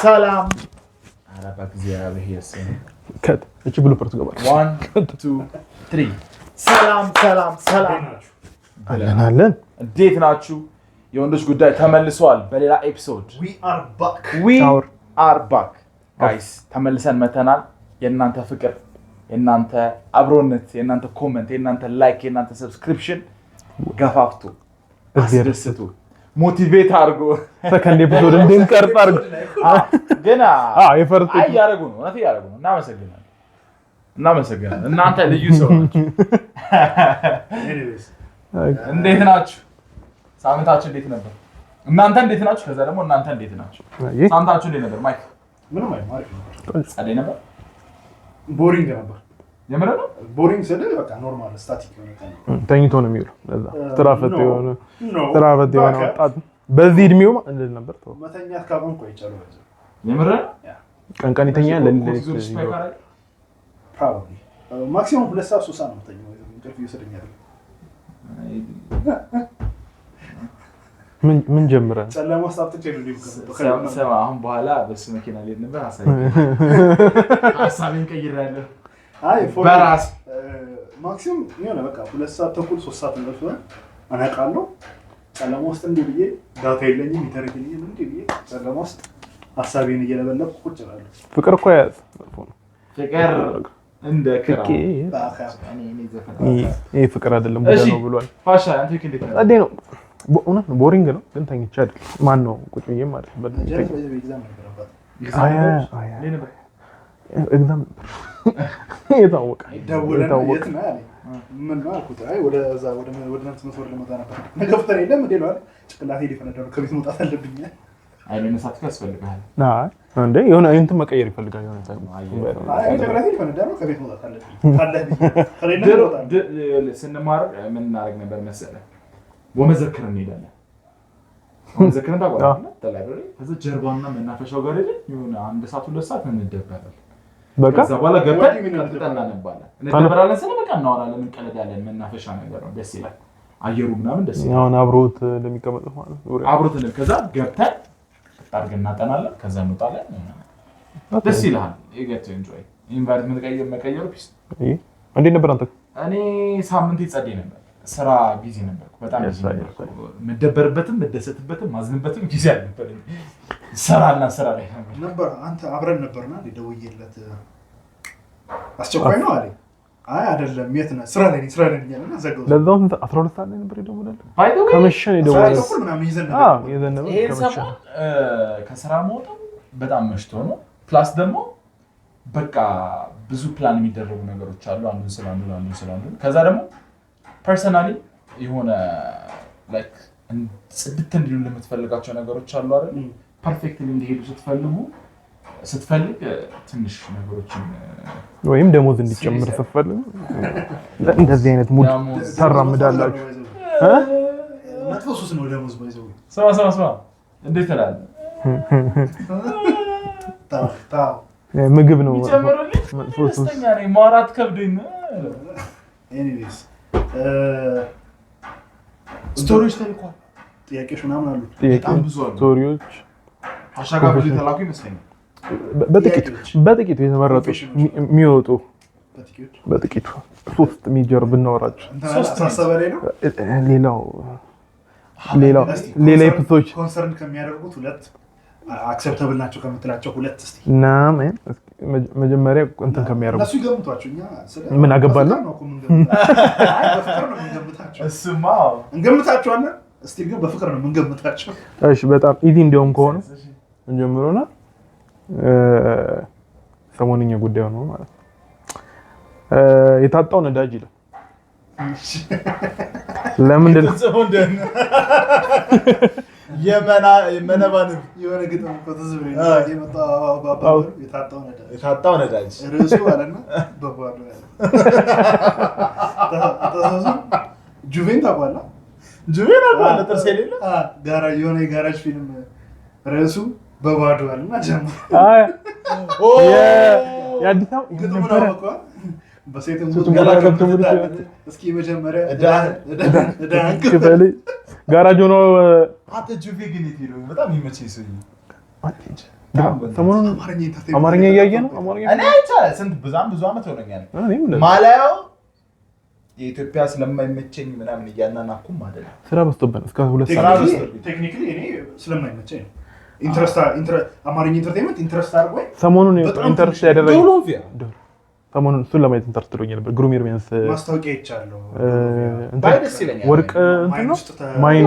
ሰላም አረባ እግዚአብሔር ይስም ከት እቺ ብሉ ፐርት ገባ 1 2 3 ሰላም አለን እንዴት ናችሁ? የወንዶች ጉዳይ ተመልሷል በሌላ ኤፒሶድ we are back guys ተመልሰን መተናል። የእናንተ ፍቅር፣ የእናንተ አብሮነት፣ የእናንተ ኮሜንት፣ የእናንተ ላይክ፣ የእናንተ ሰብስክሪፕሽን ገፋፍቶ አስደስቱ ሞቲቬት አድርጎ ሰከንድ ኤፒሶድ እንድንቀርጽ አድርጎ ገና የፈርጥ ያረጉ ነው እናት ያረጉ ነው። እናመሰግናለን እናንተ ልዩ ሰው ናችሁ። እንዴት ናችሁ? ሳምንታችሁ እንዴት ነበር? እናንተ እንዴት ናችሁ? ከዛ ደግሞ እናንተ እንዴት ናችሁ? ሳምንታችሁ እንዴት ነበር? ማይክ ምንም አይማርክ ነበር። ጸደይ ነበር? ቦሪንግ ነበር። የምር ነው? ቦሪንግ ስለ በቃ ኖርማል ስታቲክ የሆነ ተኝቶ ነው የሚውለው። ለዛ ትራፈት የሆነ ወጣት በዚህ እድሜው እንዴት ነበር? ተው መተኛት ካቆም ቆይቻለሁ። በዛ የምር ቀን ይተኛል ለሌሊት probably ማክሲመም 2 ሰዓት 3 ሰዓት ነው የምተኛው። እንቅልፍ ይወስደኛል። ምን ጀምረን ጨለማ ውስጥ አጥቼ ነው ሊብከም ሰማ አሁን በኋላ በሱ መኪና ላይ ነበር ሐሳቤን ቀይራለሁ። አይ በራስ ማክሲመም የሆነ በቃ 2 ሰዓት ተኩል 3 ሰዓት ነው አናቃለሁ። ጨለማ ውስጥ እንዴ ብዬ ዳታ የለኝም ኢንተርኔት እንዴ ብዬ ጨለማ ውስጥ ሐሳቤን እየለበለብኩ ቁጭ እላለሁ። ፍቅር እኮ ያዝ ፍቅር እንደ ክራም ይሄ ፍቅር አይደለም ቡዳ ነው ብሏል። ፋሻ አንተ እንዴት ነው? አዴ ነው በእውነት ቦሪንግ ነው ግን ተኝቼ አይደል ማን ነው ቁጭ ብዬ ማለት በዚህ ኤግዛም ነበረባት። ኤግዛም የታወቀ የት ነው ያለኝ? ምን ነው አልኩት። አይ ወደዛ ወደ መስመር ለመጣ ነበር። ነገፍተር የለም እንዴ ነው ጭቅላቴ ሊፈነዳ ነው። ከቤት መውጣት አለብኝ። አይ ለነሳት ያስፈልጋል። አይ እንዴ የሆነ እንትን መቀየር ይፈልጋል። የሆነ ታይም አይ ጭቅላቴ ሊፈነዳ ነው። ከቤት መውጣት አለብኝ። ካለብኝ ስንማር ምን እናደርግ ነበር መሰለህ? ወመዘክር እንሄዳለን። ወመዘክርን ታውቃለህ? ተላይብረሪ ከዛ ጀርባና መናፈሻው ጋር አይደል? የሆነ 1 ሰዓት 2 ሰዓት እንደበራለን። በቃ ከዛ በኋላ ገብተን እናነባለን። እንደበራለን ስለ በቃ እናወራለን፣ እንቀለዳለን። መናፈሻ ነገር ነው፣ ደስ ይላል። አየሩ ምናምን ደስ ይላል። አሁን አብሮት እንደሚቀመጥ ማለት ነው። አብሮት ነው። ከዛ ገብተን አድርገን እናጠናለን። ከዛ እንወጣለን። ደስ ይላል። ይገት ኢንጆይ ኢንቫይሮንመንት መቀየሩ ፒስ። እንዴት ነበር አንተ? እኔ ሳምንት ይጸደይ ነበር። ስራ ቢዚ ነበር። በጣም ቢዚ ነበር። መደበርበትም መደሰትበትም ማዝንበትም ጊዜ አልነበረኝ። ስራና ስራ ላይ ነበር። አንተ አብረን ነበርና ደውዬለት አስቸኳይ ነው አለኝ። አይ አይደለም የት ነህ? ስራ ላይ ያለና ዘጋው። ለዛው 12 ሰዓት ላይ ነበር የደወለልኝ። ከመሸን የደወለልኝ ምናምን ከመሸ ከስራ መውጣት በጣም መሽቶ ነው። ፕላስ ደግሞ በቃ ብዙ ፕላን የሚደረጉ ነገሮች አሉ። አንዱን ስላንዱ ከዛ ደግሞ ፐርሰናሊ የሆነ ላይክ ጽድት እንዲሉ ለምትፈልጋቸው ነገሮች አሉ አይደል? ፐርፌክትሊ እንዲሄዱ ስትፈልግ ትንሽ ነገሮችን ወይም ደሞዝ እንዲጨምር ስትፈልግ እንደዚህ አይነት ሙድ ታራምዳላችሁ። መጥፎ ሱስ ነው ደሞዝ ባይዘው። ስማ እንዴት ትላለህ? ታው ምግብ ነው መጥፎ ሱስ ነኝ ማውራት ከብዶኝ ነው። ኤኒዌይስ ስቶሪዎች ተልኳል። ጥያቄዎች ምናምን አሉ። በጣም ብዙ አሉ። ስቶሪዎች አሻጋር ብዙ ተላኩ ይመስለኛል። በጥቂቱ የተመረጡ የሚወጡ በጥቂቱ 3 ሜጀር ብናወራቸው ሌላ ኤፒሶድ ኮንሰርን ከሚያደርጉት 2 አክሰፕተብል ናቸው ከምትላቸው 2 እስቲ መጀመሪያ እንትን ከሚያደርጉ እነሱ ይገምቷቸው። እኛ ምን አገባን ነው በፍቅር ነው የምንገምታቸው። እሱማ እንገምታቸዋለን። እስቲ ግን በፍቅር ነው የምንገምታቸው። እሺ በጣም ኢዚ እንዲያውም ከሆነ እንጀምሮና ሰሞንኛ ጉዳይ ነው ማለት ነው። የታጣው ነዳጅ ይላል። ለምንድን ነው የመነባንብ የሆነ ግጥም እኮ ተዝብሬ የመጣው የታጣው ነዳጅ ርዕሱ አለና በባዶ ያለ ጁቬን ታውቃለህ? አለ ጥርስ የሌለ የሆነ የጋራጅ ፊልም ርዕሱ በባዶ አለና ጀምሮ የአዲስ አበባ ግጥሙ ነው እኮ በሴትም ዙት እስኪ መጀመሪያ እዳን ክፈል ጋራጅ ሆኖ አተ ጁቬ ግን ይሄው በጣም ይመቸኝ ሰው ሰሞኑን አማርኛ እያየ ነው። እኔ አይቻልም ስንት ብዙ አመት ሆነኛል ማላየው የኢትዮጵያ ስለማይመቸኝ ምናምን እያናናኩም አይደለም ስራ በዝቶብን እስከ 2 ሰዓት ቴክኒካሊ እኔ ስለማይመቸኝ ነው አማርኛ ኢንተርቴይንመንት ኢንትረስት አድርጎኝ ሰሞኑን ኢንተረስት ያደረገኝ ሰሞኑን እሱን ለማየት ኢንተረስት አድርጎኝ ነበር። ግሩም ኤርሚያስ ማስታወቂያ ይቻላል ባይደስ ይለኛል። ወርቅ እንትን ነው ማይን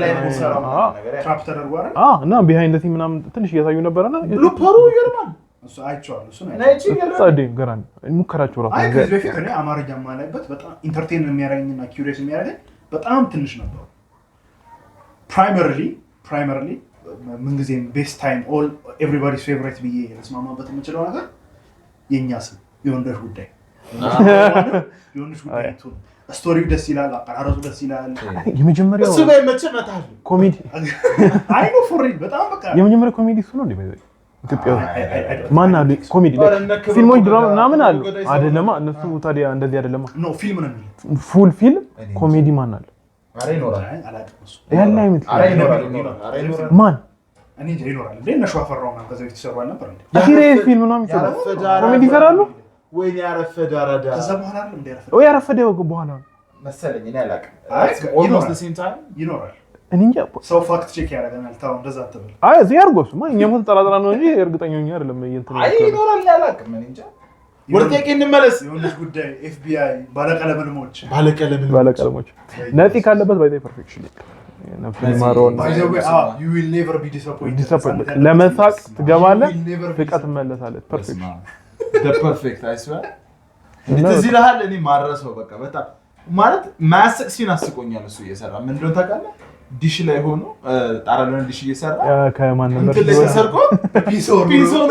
ላይ ነው የሚሰራው ነገር ትራፕ ተደርጓል እና ቢሃይንድ ዘ ሲን ምናምን ትንሽ እያሳዩ ነበርና ብሉፐሩ ይገርማል። እሱ አይቼዋለሁ። እሱ ነው ናይቺ ጸዴም ገራን ሙከራቸው ራሱ አይ ከዚህ በፊት እኔ አማርኛ ማላይበት በጣም ኢንተርቴይን የሚያደርገኝና ኪዩሪየስ የሚያደርገኝ በጣም ትንሽ ነበር። ፕራይመሪሊ ምንጊዜም ቤስት ታይም ኦል ኤቭሪባዲስ ፌቨራይት ብዬ ለስማማበት የምችለው ነገር የኛ ስም የወንዶች ጉዳይ ስቶሪው ደስ ይላል፣ አቀራረጹ ደስ ይላል። የመጀመሪያው እሱ ላይ መቸነታል ኮሜዲ አይ ነው ፎር በጣም በቃ የመጀመሪያው ኮሜዲ እሱ ነው እንዴ? ኢትዮጵያ ማን አለ ኮሜዲ ፊልሞች ድራማ ምናምን አሉ አይደለማ? እነሱ ታዲያ እንደዚህ አይደለማ? ኖ ፊልም ነው የሚለው ፉል ፊልም ኮሜዲ ማን አለ? አሬ ይኖራል ያለ አይመስልም ማን እኔ ይኖራል እንዴ? እነሱ አፈራው ማለት ከዚህ ተሰራው ነበር እንዴ? ሲሪየስ ፊልም ነው የሚሰራው ኮሜዲ ይሰራሉ ወይ ያረፈደ አራዳ ከዛ በኋላ አይደል እንደ ያረፈደ ወይ ያረፈደ በኋላ መሰለኝ እኔ አላውቅም። ኦልሞስት ሴም ታይም ይኖራል። እኔ እንጃ ሰው ፋክት ቼክ ያደርገናል። ታው እንደዛ አትበል። አይ እዚህ ያርጎስ ማን እኛም ተጠራጥራ ነው እንጂ እርግጠኛ ነኝ አይደለም። አይ ይኖራል አላውቅም። እኔ እንጃ ወርቴክ እንመለስ። የሆነች ጉዳይ ኤፍቢአይ ባለቀለሞች ነፂ ካለበት ባይዘይ ፐርፌክሽን ነፍማሮን you will never be disappointed ለመሳቅ ትገባለህ፣ ፍቃት መለሳለህ። ፐርፌክሽን ፐርፌክት አይስዋ እንደዚህ ለሃል እኔ ማረሰው በቃ በጣም ማለት ማያስቅ ሲን አስቆኛል። እሱ እየሰራ ምን እንደሆነ ታውቃለህ? ዲሽ ላይ ሆኖ ጣራለን ዲሽ እየሰራ ከማን ነበር ተሰርቆ ፒሶ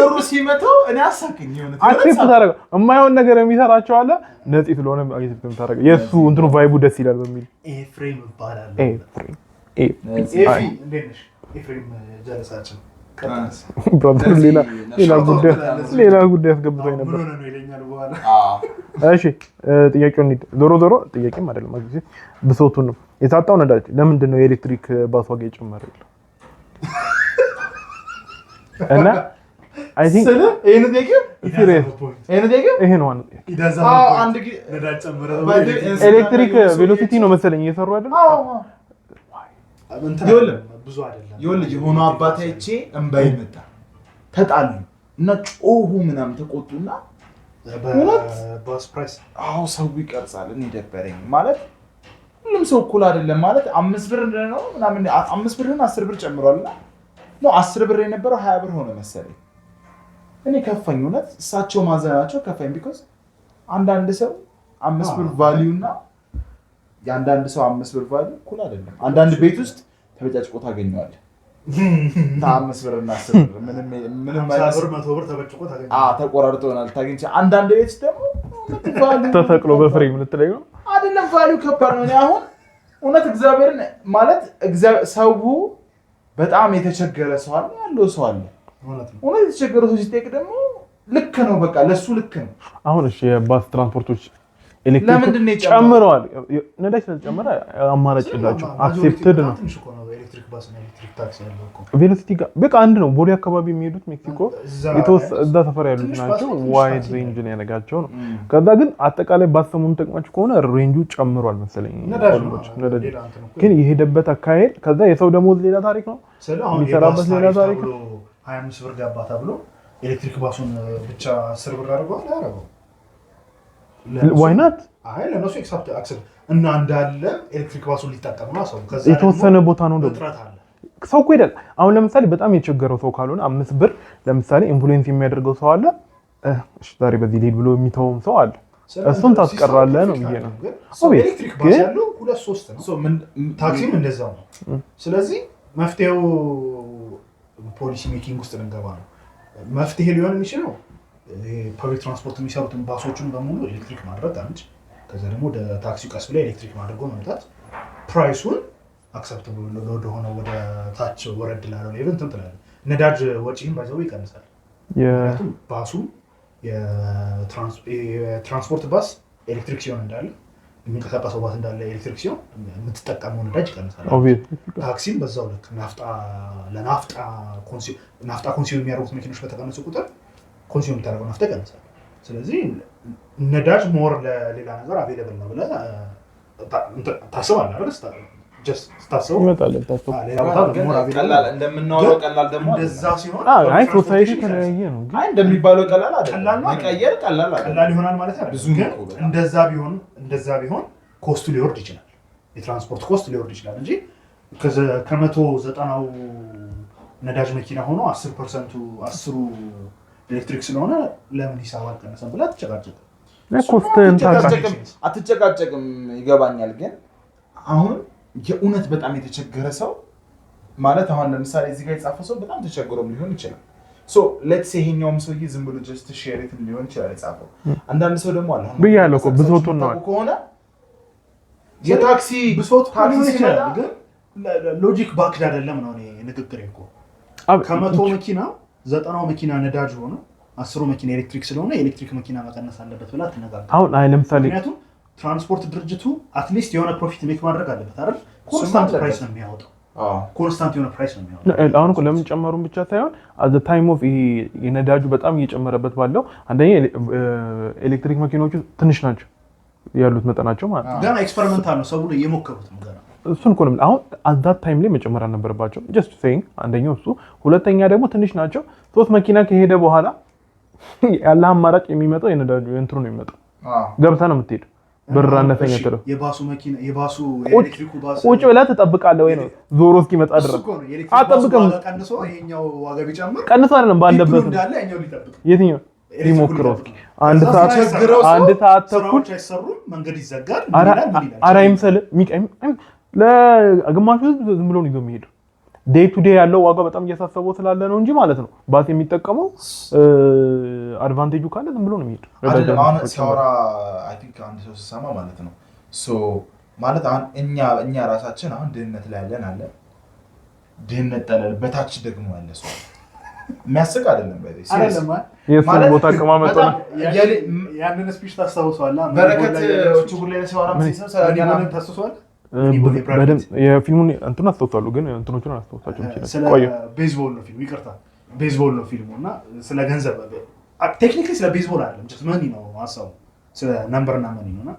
ነው ሲመታው እኔ አሳከኝ የሆነ አክሴፕት ታረጋ የማይሆን ነገር የሚሰራቸው አለ። ነፂ ስለሆነ አክሴፕት ታረጋ የሱ እንትኑ ቫይቡ ደስ ይላል በሚል ኤፍሬም ይባላል። ኤፍሬም ኤፍሬም ጀለሳችን ብራዘር ሌላ ጉዳይ አስገብቶኝ ነበር። እሺ ጥያቄው እንዴ ዞሮ ጥያቄም አይደለም ማለት ብሶቱን ነው የታጣው ነዳጅ ለምንድን ነው የኤሌክትሪክ ባስ ዋጋ የጨመረው? እና አይ ቲንክ ይሄ ነው ኤሌክትሪክ ቬሎሲቲ ነው መሰለኝ እየሰሩ አይደል? ብዙ አይደለም ይኸውልህ የሆነ አባታይቼ እንባይ መጣ ተጣሉ እና ጮሁ ምናምን ተቆጡና ባስ ፕራይስ ሰው ይቀርጻል። እኔ ደበረኝ ማለት ሁሉም ሰው እኩል አይደለም ማለት 5 ብር ነው ምናምን 5 ብርና 10 ብር ጨምሯልና ነው 10 ብር የነበረው 20 ብር ሆነ መሰለኝ። እኔ ከፋኝ እውነት እሳቸው ማዘናቸው ከፋኝ because አንዳንድ ሰው 5 ብር ቫልዩ እና የአንዳንድ ሰው 5 ብር ቫልዩ እኩል አይደለም። አንዳንድ ቤት ውስጥ ተበጫጭቆ ታገኘዋለህ። 5 ብር እና 10 ብር ምንም ማለት 100 ብር ተበጭቆ ታገኛለህ። ተቆራርጦናል ታገኘች። አንዳንድ ቤት ደግሞ ተሰቅሎ በፍሬም ልትለኝ ነው አይደለም ቫልዩ ከባድ ነው። አሁን እውነት እግዚአብሔርን ማለት ሰው በጣም የተቸገረ ሰው አለ ያለው ሰው አለ። እውነት የተቸገረ ሰው ሲጠይቅ ደግሞ ልክ ነው በቃ ለሱ ልክ ነው። አሁን እሺ የባስ ትራንስፖርቶች ኤሌክትሪክ ጨምረዋል። ነዳጅ ስለጨመረ አማራጭ የላቸው አክሴፕትድ ነው። ኤሌክትሪክ ባስ እና ኤሌክትሪክ ታክሲ ያለው እኮ ቬሎሲቲ ጋር በቃ አንድ ነው። ቦሌ አካባቢ የሚሄዱት ሜክሲኮ እዛ ሰፈር ያሉት ናቸው። ዋይድ ሬንጅ ነው ያነጋቸው ነው። ከዛ ግን አጠቃላይ ባሰሙን ተቅማጭ ከሆነ ሬንጁ ጨምሯል መሰለኝ። ነዳጅ ግን የሄደበት አካሄድ ከዛ የሰው ደሞዝ ሌላ ታሪክ ነው የሚሰራበት ሌላ ታሪክ ነው። 25 ብር ገባ ተብሎ ኤሌክትሪክ ባሱን ብቻ 10 ብር አድርገው አላረገው ዋይ ናት አይ ለነሱ አክሰፕት እና እንዳለ ኤሌክትሪክ ባሱን ሊጠቀም ነው ሰው ከዛ የተወሰነ ቦታ ነው ደግሞ ሰው እኮ ይደል። አሁን ለምሳሌ በጣም የቸገረው ሰው ካልሆነ 5 ብር ለምሳሌ ኢንፍሉዌንስ የሚያደርገው ሰው አለ። እሺ ዛሬ በዚህ ሊድ ብሎ የሚተውም ሰው አለ። እሱን ታስቀራለህ ነው ብዬ ነው። ኤሌክትሪክ ባስ ያለው 2-3 ነው። ታክሲም እንደዛው ነው። ስለዚህ መፍትሄው ፖሊሲ ሜኪንግ ውስጥ ልንገባ ነው። መፍትሄ ሊሆን የሚችለው ፐብሊክ ትራንስፖርት የሚሰሩትን ባሶችን በሙሉ ኤሌክትሪክ ማድረግ አንድ፣ ከዛ ደግሞ ወደ ታክሲው ቀስ ብላ ኤሌክትሪክ ማድረጎ መምጣት፣ ፕራይሱን አክሰፕተብል ወደ ሆነ ወደ ታች ወረድ ላለው ሌቭል እንትን ትላለህ። ነዳጅ ወጪን ባይዘው ይቀንሳል። ምክንያቱም ባሱ የትራንስፖርት ባስ ኤሌክትሪክ ሲሆን እንዳለ የሚንቀሳቀሰው ባስ እንዳለ ኤሌክትሪክ ሲሆን የምትጠቀመው ነዳጅ ይቀንሳል። ታክሲም በዛው ልክ ናፍጣ ኮንሱም የሚያደርጉት መኪኖች በተቀነሱ ቁጥር ኮንሱም የምታደርገው ናፍጣ ይቀንሳል። ስለዚህ ነዳጅ ሞር ለሌላ ነገር አቬለብል ነው ብለህ ታስባለህ አይደል? ስታስበው ይመጣል። ሌላ ቦታ ቀላል እንደምናወራው ቀላል ደግሞ እንደዛ ሲሆን ሶሳይቲ ተለያየ ነው። እንደሚባለው ቀላል አይደለም። መቀየር ቀላል አይደለም። ቀላል ይሆናል ማለት አይደለም። ግን እንደዛ ቢሆን ኮስቱ ሊወርድ ይችላል። የትራንስፖርት ኮስት ሊወርድ ይችላል እንጂ ከ190ው ነዳጅ መኪና ሆኖ 10% 10 ኤሌክትሪክ ስለሆነ ለምን ሂሳብ አልቀነሰም ብላ አትጨቃጨቅም። ይገባኛል። ግን አሁን የእውነት በጣም የተቸገረ ሰው ማለት አሁን ለምሳሌ እዚህ ጋር የጻፈ ሰው በጣም ተቸግሮም ሊሆን ይችላል። ሶ ሌትስ ሴ ይሄኛውም ሰውዬ ዝም ብሎ ጀስት ሼር ኢት ሊሆን ይችላል የጻፈው። አንዳንድ ሰው ደግሞ አለ ብያለሁ እኮ ብሶቱን ነው ከሆነ የታክሲ ብሶት ሊሆን ይችላል። ግን ሎጂክ ባክድ አይደለም ነው እኔ ንግግሬ እኮ ከመቶ መኪና 90 መኪና ነዳጅ ሆነ 10 መኪና ኤሌክትሪክ ስለሆነ የኤሌክትሪክ መኪና መቀነስ አለበት ብላ ትነጋገር። አሁን ለምሳሌ ምክንያቱም ትራንስፖርት ድርጅቱ አትሊስት የሆነ ፕሮፊት ሜክ ማድረግ አለበት አይደል? ኮንስታንት ፕራይስ ነው የሚያወጣው። ኮንስታንት የሆነ ፕራይስ ነው የሚያወጣው። አሁን እኮ ለምን ጨመሩን ብቻ ሳይሆን አት ዘ ታይም ኦፍ የነዳጁ በጣም እየጨመረበት ባለው አንደኛ ኤሌክትሪክ መኪኖቹ ትንሽ ናቸው ያሉት መጠናቸው ማለት ነው። ገና ኤክስፐሪመንታል ነው፣ ሰው እየሞከሩት ነው ገና። እሱን እኮ ነው አሁን አት ዛት ታይም ላይ መጨመር አልነበረባቸው። ጀስት ሴይንግ አንደኛው እሱ፣ ሁለተኛ ደግሞ ትንሽ ናቸው። 3 መኪና ከሄደ በኋላ ያለ አማራጭ የሚመጣው የነዳጁ እንትሩ ነው የሚመጣው። ገብታ ነው የምትሄደው ብር አነሰኛ ተለው የባሱ መኪና የባሱ ኤሌክትሪኩ ባስ ቁጭ ብለህ ትጠብቃለህ ወይ ነው ዞሮ እስኪመጣ ድረስ አጠብቅም። ቀንሶ ይሄኛው ዋጋ ቢጨምር ቀንሶ አይደለም ባለበት እንዳለ ያኛው ሊጠብቅ የትኛው ሊሞክረው አንድ ሰዓት ተኩል አይሰሩም፣ መንገድ ይዘጋል። ኧረ አይምሰልህ ለግማሹ ህዝብ ዝም ብሎ ነው ይዞ የሚሄደው። ዴይ ቱ ዴይ ያለው ዋጋ በጣም እያሳሰበው ስላለ ነው እንጂ ማለት ነው። ባስ የሚጠቀመው አድቫንቴጁ ካለ ዝም ብሎ ነው የሚሄደው። አሁን ሲያወራ አይ ቲንክ አንድ ሰው ሲሰማ ማለት ነው ሶ ማለት አሁን እኛ ራሳችን አሁን ድህነት ላይ ያለን አለ፣ ድህነት ጠለል በታች ደግሞ ያለ ሰው የሚያስቅ አይደለም። የእሱን ቦታ አቀማመጥ ነው ያንን ስፒች ታስታውሰዋለህ? በረከት ችጉር ላይ ሲያወራ ምንም ታስታውሰዋለህ? የፊልሙን እንትን አስታውሳለሁ፣ ግን እንትኖቹን አላስታውሳቸውም። ስለ ቤዝቦል ነው ፊልሙ፣ ይቅርታ ቤዝቦል ነው ፊልሙ እና ስለ ገንዘብ ቴክኒካሊ ስለ ቤዝቦል አይደለም፣ ጀስት መኒ ነው ሀሳቡ፣ ስለ ነምበርና መኒ ነው እና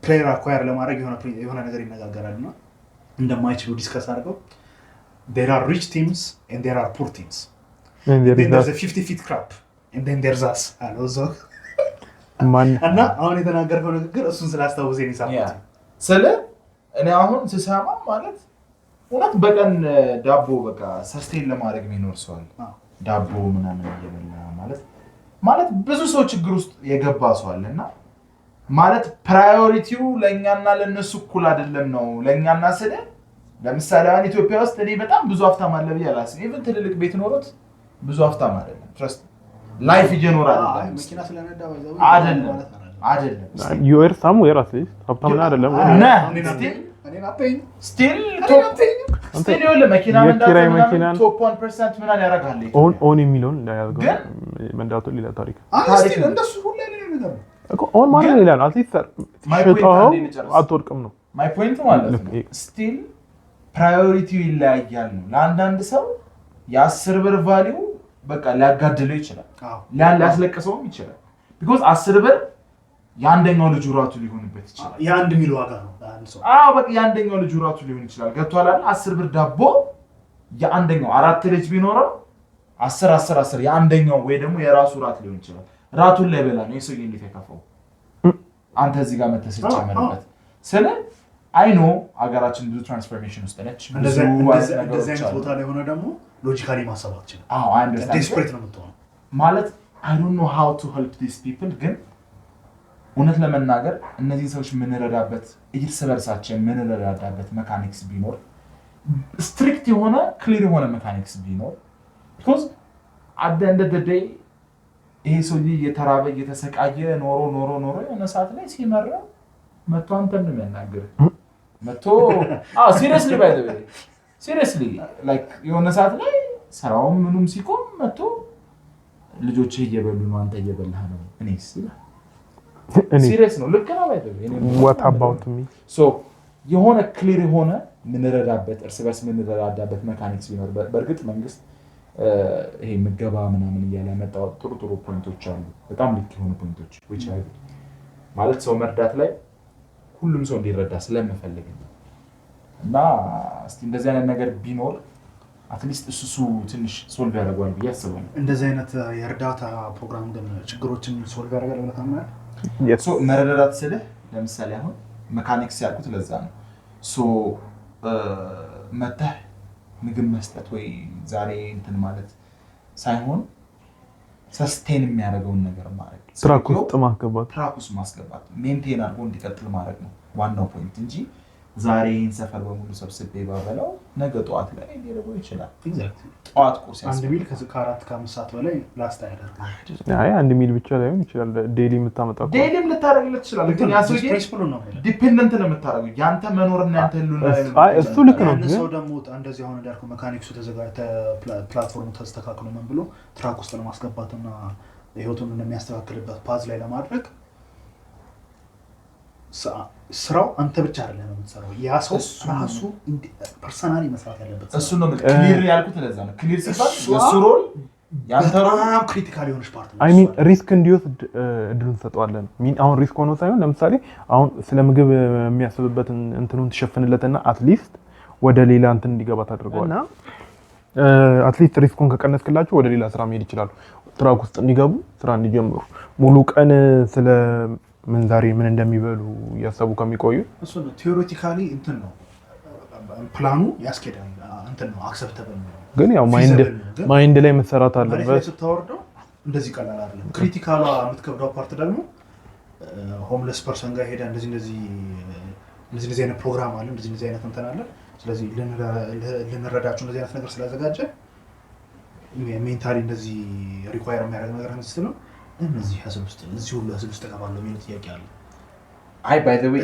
ፕሌየር አኳየር ለማድረግ የሆነ ነገር ይነጋገራል እና እንደማይችሉ ዲስከስ አድርገው there are rich teams and there are poor teams and then there's a 50 feet crap and then there's us እና አሁን የተናገርከው ንግግር እሱን ስላስታውሰኝ ነው ሳምንት ስለ እኔ አሁን ስሰማ ማለት እውነት በቀን ዳቦ በቃ ሰስቴን ለማድረግ የሚኖር ሰው አለ። ዳቦ ምናምን እየበላ ማለት ብዙ ሰው ችግር ውስጥ የገባ ሰው አለና ማለት ፕራዮሪቲው ለኛና ለነሱ እኩል አይደለም ነው። ለኛና ስለ ለምሳሌ አሁን ኢትዮጵያ ውስጥ እኔ በጣም ብዙ ሀብታም አለ ብዬ አላስብም። ኢቭን ትልልቅ ቤት ኖሮት ብዙ ሀብታም አይደለም። ትረስት ላይፍ እየኖረ አይደለም። መኪና ስለነዳ አይደለም ዩኤር ሳሙኤር አትሊስ ሀብታም አይደለም ስቲል መኪና ቶፕ 1% ምናምን ያደርጋል። ኦን የሚለውን እንዳያደርገው መንዳቱን ሌላ ታሪክ እንደሱ ሁሉ ነገር እኮ ኦን ማለት ሌላ ነው። አትሊስ አትወድቅም ነው ማይ ፖይንት ማለት ነው። ስቲል ፕራዮሪቲው ይለያያል ነው። ለአንዳንድ ሰው የ10 ብር ቫልዩ በቃ ሊያጋድለው ይችላል፣ ሊያስለቅሰውም ይችላል። ቢኮዝ 10 ብር የአንደኛው ልጅ ራቱ ሊሆንበት ይችላል። የአንድ ሚል ዋጋ ነው አንድ ሰው። በቃ የአንደኛው ልጅ ራቱ ሊሆን ይችላል። ገብቷል አይደል? 10 ብር ዳቦ የአንደኛው 4 ልጅ ቢኖረው 10 የአንደኛው ወይ ደግሞ የራሱ ራት ሊሆን ይችላል። ራቱን ላይ በላ ነው የሰውዬ እንዴት ያከፋው አንተ እዚህ ጋር መተሰጭ ጨመረበት። ስለ አይኖ ሀገራችን ብዙ ትራንስፎርሜሽን ውስጥ ነች። እንደዚህ አይነት ቦታ ላይ ሆነ ደግሞ ሎጂካሊ ማሰብ አትችልም። ዴስፕሬት ነው የምትሆነው ማለት I don't know how to help these people ግን እውነት ለመናገር እነዚህ ሰዎች የምንረዳበት እርስ በርሳችን የምንረዳዳበት ሜካኒክስ ቢኖር ስትሪክት የሆነ ክሊር የሆነ ሜካኒክስ ቢኖር because at the end of the day ይሄ ሰውዬ እየተራበ እየተሰቃየ ኖሮ የሆነ ሰዓት ላይ ሲመራ መጥቶ አንተን ነው የሚያናግርህ። መጥቶ seriously by the way seriously like የሆነ ሰዓት ላይ ስራውም ምኑም ሲቆም መጥቶ ልጆችህ እየበሉ ነው አንተ እየበላህ ነው እኔስ ሲሪየስ ነው ልክ ነው አይደል what about me ሶ የሆነ ክሊር የሆነ ምንረዳበት እርስ በርስ ምንረዳዳበት ሜካኒክስ ቢኖር በእርግጥ መንግስት ይሄ ምገባ ምናምን እያለ ያመጣው ጥሩ ፖይንቶች አሉ በጣም ልክ የሆኑ ፖይንቶች which I ማለት ሰው መርዳት ላይ ሁሉም ሰው እንዲረዳ ስለምፈልግ እና እስቲ እንደዚህ አይነት ነገር ቢኖር አትሊስት እሱ ትንሽ ሶልቭ ያደርጋል ብዬ አስባለሁ እንደዚህ አይነት የእርዳታ ፕሮግራም ግን ችግሮችን ሶልቭ ያደርጋል ብለህ ታምናለህ? ሶ መረዳዳት ስልህ ለምሳሌ አሁን ሜካኒክስ ያልኩት ለዛ ነው ሶ መተህ ምግብ መስጠት ወይ ዛሬ እንትን ማለት ሳይሆን ሰስቴን የሚያደርገውን ነገር ማድረግ ትራክ ውስጥ ማስገባት ሜንቴን አድርጎ እንዲቀጥል ማድረግ ነው ዋናው ፖይንት እንጂ ዛሬ ይህን ሰፈር በሙሉ ሰብስቤ ባበላው ነገ ጠዋት ላይ ሊረበው ይችላል ኤግዛክትሊ ጠዋት ቁርስ አንድ ሚል ከ4-5 ሰዓት በላይ ላስት ያደርጋል አይ አንድ ሚል ብቻ ላይሆን ይችላል ዴሊ የምታመጣው ዴሊም ልታደርግለት ይችላል ግን ያሰው ዲፔንደንት ነው የምታደርገው ያንተ መኖርና ያንተ ህልውና አይ እሱ ልክ ነው ግን ሰው ደግሞ እንደዚህ አሁን እንዳልኩ ሜካኒክሱ ተዘጋጅተ ፕላትፎርሙ ተስተካክሎ ምን ብሎ ትራክ ውስጥ ለማስገባትና ህይወቱን እንደሚያስተካክልበት ፓዝ ላይ ለማድረግ ስራው አንተ ብቻ አይደለም የምትሰራው ያ ሰው ራሱ ፐርሰናሊ መስራት ያለበት እሱ ነው ክሊር ያልኩት ለዛ ነው ክሊር ሲባል የሱ ሮል ያንተ ሮል ክሪቲካል የሆነች ፓርት ነው አይ ሚን ሪስክ እንዲወስድ እድሉን ሰጠዋለን ሚን አሁን ሪስክ ሆኖ ሳይሆን ለምሳሌ አሁን ስለ ምግብ የሚያስብበትን እንትኑን ትሸፍንለትና አትሊስት ወደ ሌላ እንትን እንዲገባ ታደርገዋልና አትሊስት ሪስኩን ከቀነስክላቸው ወደ ሌላ ስራ መሄድ ይችላሉ ትራክ ውስጥ እንዲገቡ ስራ እንዲጀምሩ ሙሉ ቀን ስለ ምን ዛሬ ምን እንደሚበሉ ያሰቡ ከሚቆዩ እሱ ነው ቲዮሬቲካሊ እንትን ነው ፕላኑ ያስኬዳል እንትን ነው አክሰፕተብል ነው ግን ያው ማይንድ ላይ መሰራት አለበት ስትወርደው እንደዚህ ቀላል አይደለም ክሪቲካሏ የምትከብደው ፓርት ደግሞ ሆምለስ ፐርሰን ጋር ሄዳ እንደዚህ አይነት ፕሮግራም አለ እንደዚህ አይነት እንትን አለ ስለዚህ ልንረዳቸው እንደዚህ አይነት ነገር ስላዘጋጀ ሜንታሊ እንደዚህ ሪኳየር የሚያደርግ ነገር አንስት ነው እነዚህ ህዝብ ውስጥ እዚህ ሁሉ ህዝብ ውስጥ ተቀባለው የሚል ጥያቄ አለ አይ ባይ ዘ ዌይ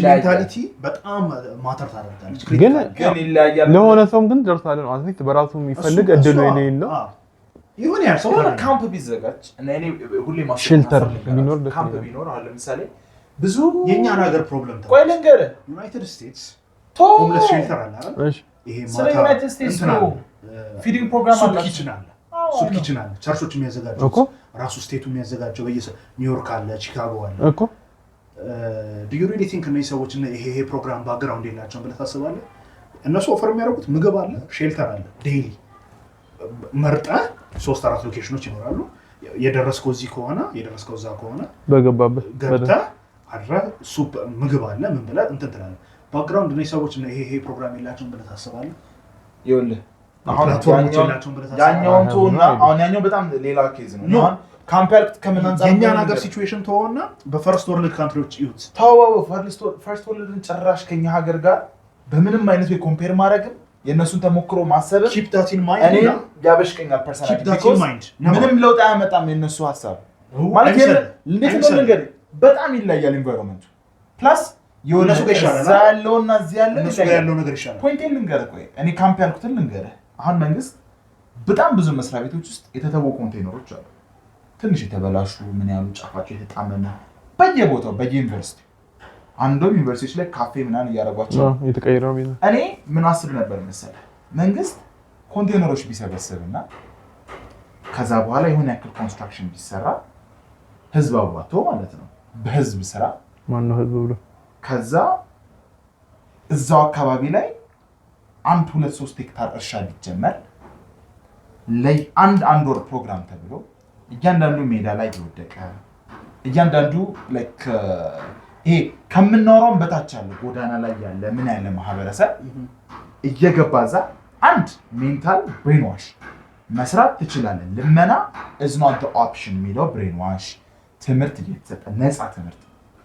ሜንታሊቲ በጣም ማተር ታደርጋለች ግን ይለያያል ለሆነ ሰውም ግን ደርሳለ ነው አትሊስት በራሱ የሚፈልግ እድሉ የሌለው ይሁን ያ ሰው ካምፕ ቢዘጋጅ እና እኔ ሁሌ ማስብ ሼልተር ቢኖር ካምፕ ቢኖር አለ ለምሳሌ ብዙ የኛ ሀገር ፕሮብለም ቆይ ልንገርህ ዩናይትድ ስቴትስ ሆምለስ ሼልተር አለ አይደል እሺ ይሄ ማታ ዩናይትድ ስቴትስ ነው ፊዲንግ ፕሮግራም አለ ሱፕ ኪችን አለ ቸርቾች የሚያዘጋጁት ራሱ ስቴቱ የሚያዘጋጀው ኒውዮርክ አለ ቺካጎ አለ እኮ do you really think እነዚህ ሰዎች እና ይሄ ፕሮግራም ባክግራውንድ የላቸውም ብለህ ታስባለህ እነሱ ኦፈር የሚያደርጉት ምግብ አለ ሼልተር አለ ዴይሊ መርጠህ 3-4 ሎኬሽኖች ይኖራሉ የደረስከው እዚህ ከሆነ የደረስከው እዛ ከሆነ በገባበት ገብተህ አድረህ ሱፕ ምግብ አለ ምን ብለህ እንትን ትላለህ ባክግራውንድ እነዚህ ሰዎች እና ይሄ ፕሮግራም የላቸውም ብለህ ታስባለህ ይኸውልህ አሁን ያኛውን ተውና አሁን ያኛው በጣም ሌላ ኬዝ ነው አሁን ካምፔር ከምን አንፃር የኛ ነገር ሲቹዌሽን ተወውና በፈርስት ወርልድ ካንትሪዎች ይዩት ታዋው ፈርስት ወርልድን ጭራሽ ከኛ ሀገር ጋር በምንም አይነት ወይ ኮምፔር ማድረግም የነሱን ተሞክሮ ማሰብ keep that in mind እኔ ያበሽከኛል ፐርሰናሊ ምንም ለውጥ አያመጣም የነሱ ሐሳብ ማለት እንዴት ነው ነገር በጣም ይለያል ኢንቫይሮንመንቱ ፕላስ የነሱ ያለውና እዚህ ያለው ነገር ይሻላል ፖይንቴን ልንገርህ ቆይ እኔ ካምፕ ያልኩትን ልንገርህ አሁን መንግስት በጣም ብዙ መስሪያ ቤቶች ውስጥ የተተወ ኮንቴይነሮች አሉ ትንሽ የተበላሹ ምን ያሉ ጫፋቸው የተጣመመ በየቦታው በየዩኒቨርሲቲ አንዱም ዩኒቨርሲቲዎች ላይ ካፌ ምናምን እያደረጓቸው የተቀየረው ቢሆን እኔ ምን አስብ ነበር መሰለህ መንግስት ኮንቴይነሮች ቢሰበስብና ከዛ በኋላ የሆነ ያክል ኮንስትራክሽን ቢሰራ ህዝብ አዋጥቶ ማለት ነው በህዝብ ስራ ማን ነው ህዝብ ብሎ ከዛ እዛው አካባቢ ላይ 1-2-3 ሄክታር እርሻ ቢጀመር ላይ አንድ ወር ፕሮግራም ተብሎ እያንዳንዱ ሜዳ ላይ ይወደቀ እያንዳንዱ ላይክ ይሄ ከምናወራው በታች ያለ ጎዳና ላይ ያለ ምን ያለ ማህበረሰብ እየገባዛ አንድ ሜንታል ብሬን ዋሽ መስራት ትችላለህ ልመና is not the option የሚለው ብሬን ዋሽ ትምህርት እየተሰጠ ነፃ ትምህርት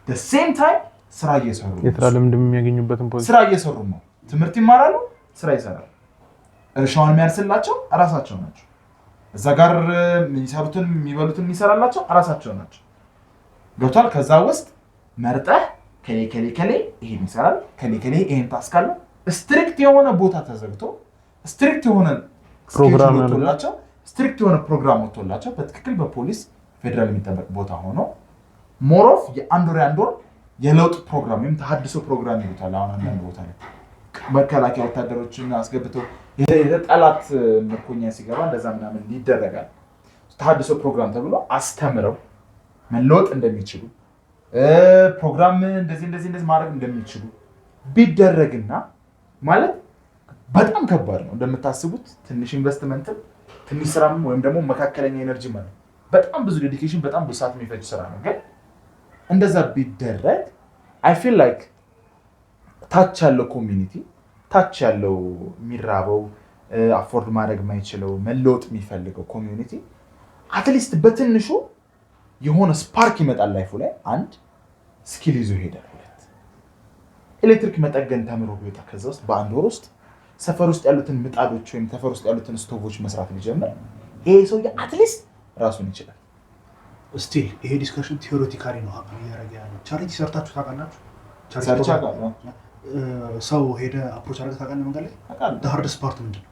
the same time ስራ እየሰሩ የስራ ልምድ የሚያገኙበትን ፖዚሽን ስራ እየሰሩ ነው ትምህርት ይማራሉ ስራ ይሰራሉ እርሻውን የሚያርስላቸው ራሳቸው ናቸው እዛ ጋር የሚሰሩትን የሚበሉትን የሚሰራላቸው ራሳቸው ናቸው ገብቷል ከዛ ውስጥ መርጠህ ከሌ ይሄን ይሰራል ከሌ ይሄን ታስካለ ስትሪክት የሆነ ቦታ ተዘግቶ ስትሪክት የሆነ ፕሮግራም ወጥቶላቸው ስትሪክት የሆነ ፕሮግራም ወጥቶላቸው በትክክል በፖሊስ ፌደራል የሚጠበቅ ቦታ ሆኖ ሞሮፍ የአንድ ወር የለውጥ ፕሮግራም ወይም ተሐድሶ ፕሮግራም ይሉታል። አሁን አንዳንድ ቦታ ላይ መከላከያ ወታደሮችን አስገብተው የጠላት ምርኮኛ ሲገባ እንደዛ ምናምን ይደረጋል። ተሐድሶ ፕሮግራም ተብሎ አስተምረው መለወጥ እንደሚችሉ ፕሮግራም እንደዚህ ማድረግ እንደሚችሉ ቢደረግና ማለት በጣም ከባድ ነው እንደምታስቡት። ትንሽ ኢንቨስትመንት ትንሽ ስራም ወይም ደግሞ መካከለኛ ኤነርጂ ማለት በጣም ብዙ ዴዲኬሽን በጣም ብዙ ሰዓት የሚፈጅ ስራ ነው። ግን እንደዛ ቢደረግ አይ ፊል ላይክ ታች ያለው ኮሚኒቲ ታች ያለው የሚራበው አፎርድ ማድረግ የማይችለው መለወጥ የሚፈልገው ኮሚኒቲ አትሊስት በትንሹ የሆነ ስፓርክ ይመጣል ላይፉ ላይ። አንድ ስኪል ይዞ ይሄዳል። ሁለት ኤሌክትሪክ መጠገን ተምሮ ቢወጣ ከዛ ውስጥ በአንድ ወር ውስጥ ሰፈር ውስጥ ያሉትን ምጣዶች ወይም ሰፈር ውስጥ ያሉትን ስቶቮች መስራት ሊጀምር ይሄ ሰውዬ አትሊስት ራሱን ይችላል። ስቲል ይሄ ዲስከሽን ቲዮሬቲካሊ ነው ሀብን እያደረገ ያለው። ቻሪቲ ሰርታችሁ ታውቃላችሁ? ሰርቻ ጋር ሰው ሄደ አፕሮች አድርገህ ታውቃለህ? መንገድ ላይ ሃርደስት ፓርት ምንድን ነው?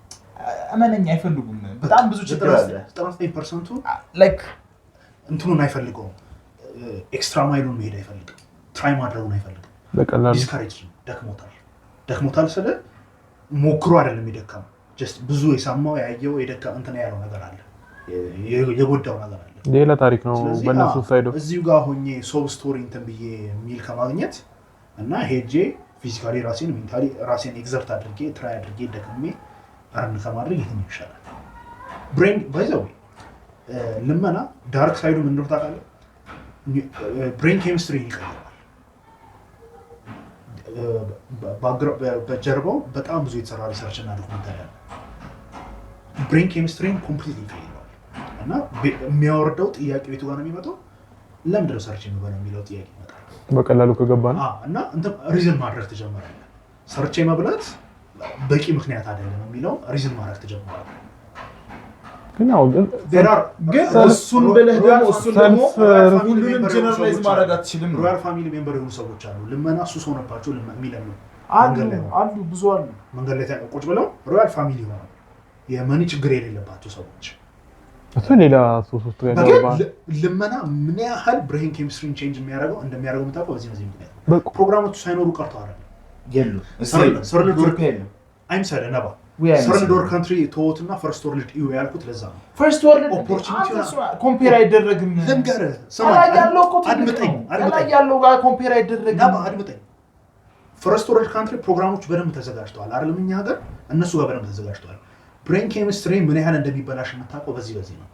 እመነኝ አይፈልጉም። በጣም ብዙ ችግር አለ። 99% ላይክ እንትኑን አይፈልገውም። ኤክስትራ ማይሉን መሄድ አይፈልግም። ትራይ ማድረጉን አይፈልግም። በቀላሉ ዲስካሬጅ ደክሞታል ስለ ሞክሮ አይደለም የደከመው። ጀስት ብዙ የሰማው ያየው የደከመ እንትን ያለው ነገር አለ፣ የጎዳው ነገር አለ። ሌላ ታሪክ ነው በእነሱ ሳይዶ። እዚሁ ጋር ሆኜ ሶብ ስቶሪ እንትን ብዬ ሚል ከማግኘት እና ሄጄ ፊዚካሊ ራሴን ሜንታሊ ራሴን ኤግዘርት አድርጌ ትራይ አድርጌ ደክሜ አርን ከማድረግ የትኛው ይሻላል? ብሬን ባይ ዘ ዌይ ልመና ዳርክ ሳይዱ ምን እንደሆነ ታውቃለህ? ብሬን ኬሚስትሪ ይቀይራል። በጀርባው በጣም ብዙ የተሰራ ሪሰርች እና ዶክመንታሪ አለ። ብሬን ኬሚስትሪን ኮምፕሊትሊ ይቀይራል እና የሚያወርደው ጥያቄ ቤቱ ጋር ነው የሚመጣው። ለምንድን ነው ሰርች የሚበለው የሚለው ጥያቄ ይመጣል በቀላሉ ከገባ ነው እና እንትን ሪዝን ማድረግ ትጀምራለህ። ሰርች መብላት በቂ ምክንያት አይደለም የሚለው ሪዝን ማድረግ ትጀምራለህ። ግን ያው ግን እሱን ብለህ ደግሞ ሁሉንም ጀነራላይዝ ማድረግ አትችልም። ሮያል ፋሚሊ ሜምበር የሆኑ ሰዎች አሉ። ልመና ሱስ ሆነባቸው የሚለምኑ አሉ፣ ብዙ አሉ። መንገድ ላይ ቁጭ ብለው ሮያል ፋሚሊ ሆነው የመኒ ችግር የሌለባቸው ሰዎች። እሱ ሌላ ሱስ ውስጥ ገባ። ልመና ምን ያህል ብሬን ኬሚስትሪን ቼንጅ እንደሚያደርገው የምታውቀው በዚህ ምክንያት ፕሮግራሞቹ ሳይኖሩ ቀርተው አይደለም የሉ አይምሰል ነባ ሰርድ ወርልድ ካንትሪ ተወትና ፈርስት ወርልድ ኢዩ ያልኩት ለዛ ነው። ፈርስት ወርልድ ኦፖርቹኒቲ ኮምፔር አይደረግም። ልንገርህ አድምጠኝ ያለው ጋር ኮምፔር አይደረግም። ነባ አድምጠኝ። ፈርስት ወርልድ ካንትሪ ፕሮግራሞች በደንብ ተዘጋጅተዋል አይደለም? እኛ ሀገር እነሱ ጋር በደንብ ተዘጋጅተዋል። ብሬን ኬሚስትሪ ምን ያህል እንደሚበላሽ የምታውቀው በዚህ ነው።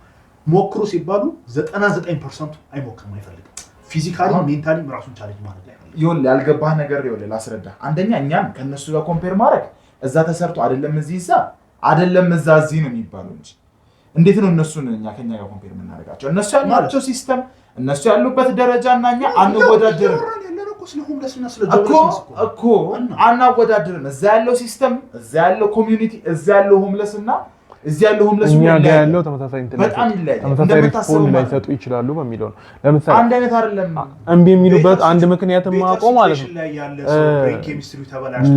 ሞክሩ ሲባሉ 99% አይሞክርም፣ አይፈልግም። ፊዚካሊ ሜንታሊ ራሱን ቻሌንጅ ማድረግ አይፈልግም። ይኸውልህ ያልገባህ ነገር ይኸውልህ ላስረዳ። አንደኛ እኛም ከነሱ ጋር ኮምፔር ማድረግ እዛ ተሰርቶ አይደለም እዛ አይደለም እዚህ ነው የሚባለው እንጂ እንዴት ነው እነሱን እኛ ከኛ ጋር ኮምፔር የምናደርጋቸው? እነሱ ያላቸው ሲስተም እነሱ ያሉበት ደረጃ እና እኛ አንወዳደርም እኮ አናወዳደርም። እዛ ያለው ሲስተም፣ እዛ ያለው ኮሚዩኒቲ፣ እዛ ያለው ሆምለስ እና እዚህ ያለው ሆምለስ እኛ ጋር ያለው ተመሳሳይ ኢንተርኔት ተመሳሳይ ሪስፖንድ ላይሰጡ ይችላሉ በሚለው ነው። ለምሳሌ አንድ አይነት አይደለም። እምቢ የሚሉበት አንድ ምክንያት ማቆም ማለት ነው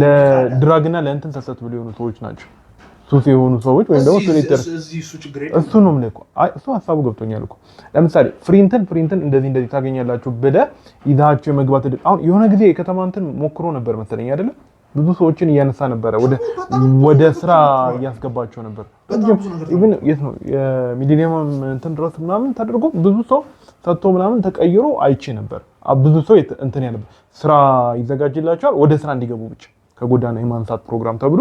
ለድራግ እና ለእንትን ተሰጥ ብሎ የሆኑ ሰዎች ናቸው። ሱስ የሆኑ ሰዎች ወይም ደግሞ ሱኔተር እሱ ነው ምን እኮ እሱ ሀሳቡ ገብቶኛል እኮ። ለምሳሌ ፍሪንትን እንደዚህ ታገኛላችሁ ብለህ ይዛቸው የመግባት አሁን የሆነ ጊዜ የከተማ እንትን ሞክሮ ነበር መሰለኝ አይደለም? ብዙ ሰዎችን እያነሳ ነበረ ወደ ስራ እያስገባቸው ነበር። ኢቭን የት ነው የሚሊኒየም እንትን ድረስ ምናምን ተደርጎ ብዙ ሰው ሰጥቶ ምናምን ተቀይሮ አይቼ ነበር። ብዙ ሰው እንትን ያለበት ስራ ይዘጋጅላቸዋል ወደ ስራ እንዲገቡ ብቻ ከጎዳና የማንሳት ፕሮግራም ተብሎ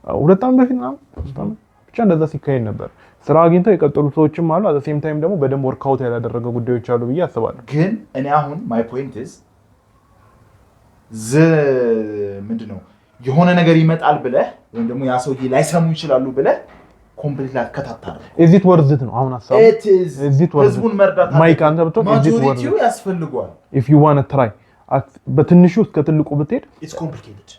2 ዓመት በፊት ምናምን ብቻ እንደዛ ሲካሄድ ነበር። ስራ አግኝተው የቀጠሉ ሰዎችም አሉ። አት ሴም ታይም ደግሞ በደንብ ወርክአውት ያላደረገ ጉዳዮች አሉ ብዬ አስባለሁ። ግን እኔ አሁን ማይ ፖይንት ኢዝ ምንድነው የሆነ ነገር ይመጣል ብለህ ወይም ደግሞ ያ ሰውዬ ላይሰሙ ይችላሉ ብለህ ኮምፕሊትሊ አትከታተል። እዚት ወርዝት ነው አሁን ሐሳቡ እዚት ወርዝት ህዝቡን መርዳት ማይክ አንተ ብትሆን እዚት ወርዝት ማጆሪቲው ያስፈልጋል። if you want to try በትንሹ እስከ ትልቁ ብትሄድ it's complicated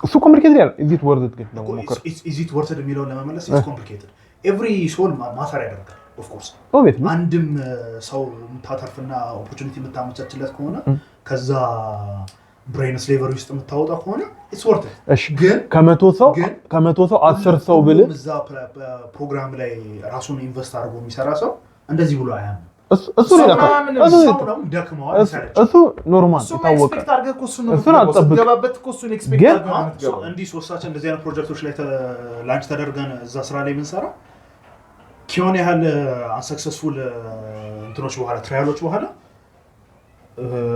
እሱ ኮምፕሊኬትድ ያለ እዚት ወርዝት ግን ነው ሞከር እዚት ወርዝት የሚለውን ለመመለስ it's complicated every soul ማተር ያደርጋል of course አንድም ሰው ታተርፍና ኦፖርቹኒቲ የምታመቻችለት ከሆነ ከዛ ብሬን ስሌቨሪ ውስጥ የምታወጣው ከሆነ it's worth it። እሺ ግን ከመቶ ሰው 10 ሰው ብለህ እዛ ፕሮግራም ላይ ራሱን ኢንቨስት አድርጎ የሚሰራ ሰው እንደዚህ ብሎ አያምንም እሱ ሌላ እሱ ኖርማል ታወቀ እሱን አጠብቅ ግን እንዲህ ሶስታችን እንደዚህ አይነት ፕሮጀክቶች ላይ ላንች ተደርገን እዛ ስራ ላይ ብንሰራ ኪዮን ያህል አንሰክሰስፉል እንትኖች በኋላ ትራያሎች በኋላ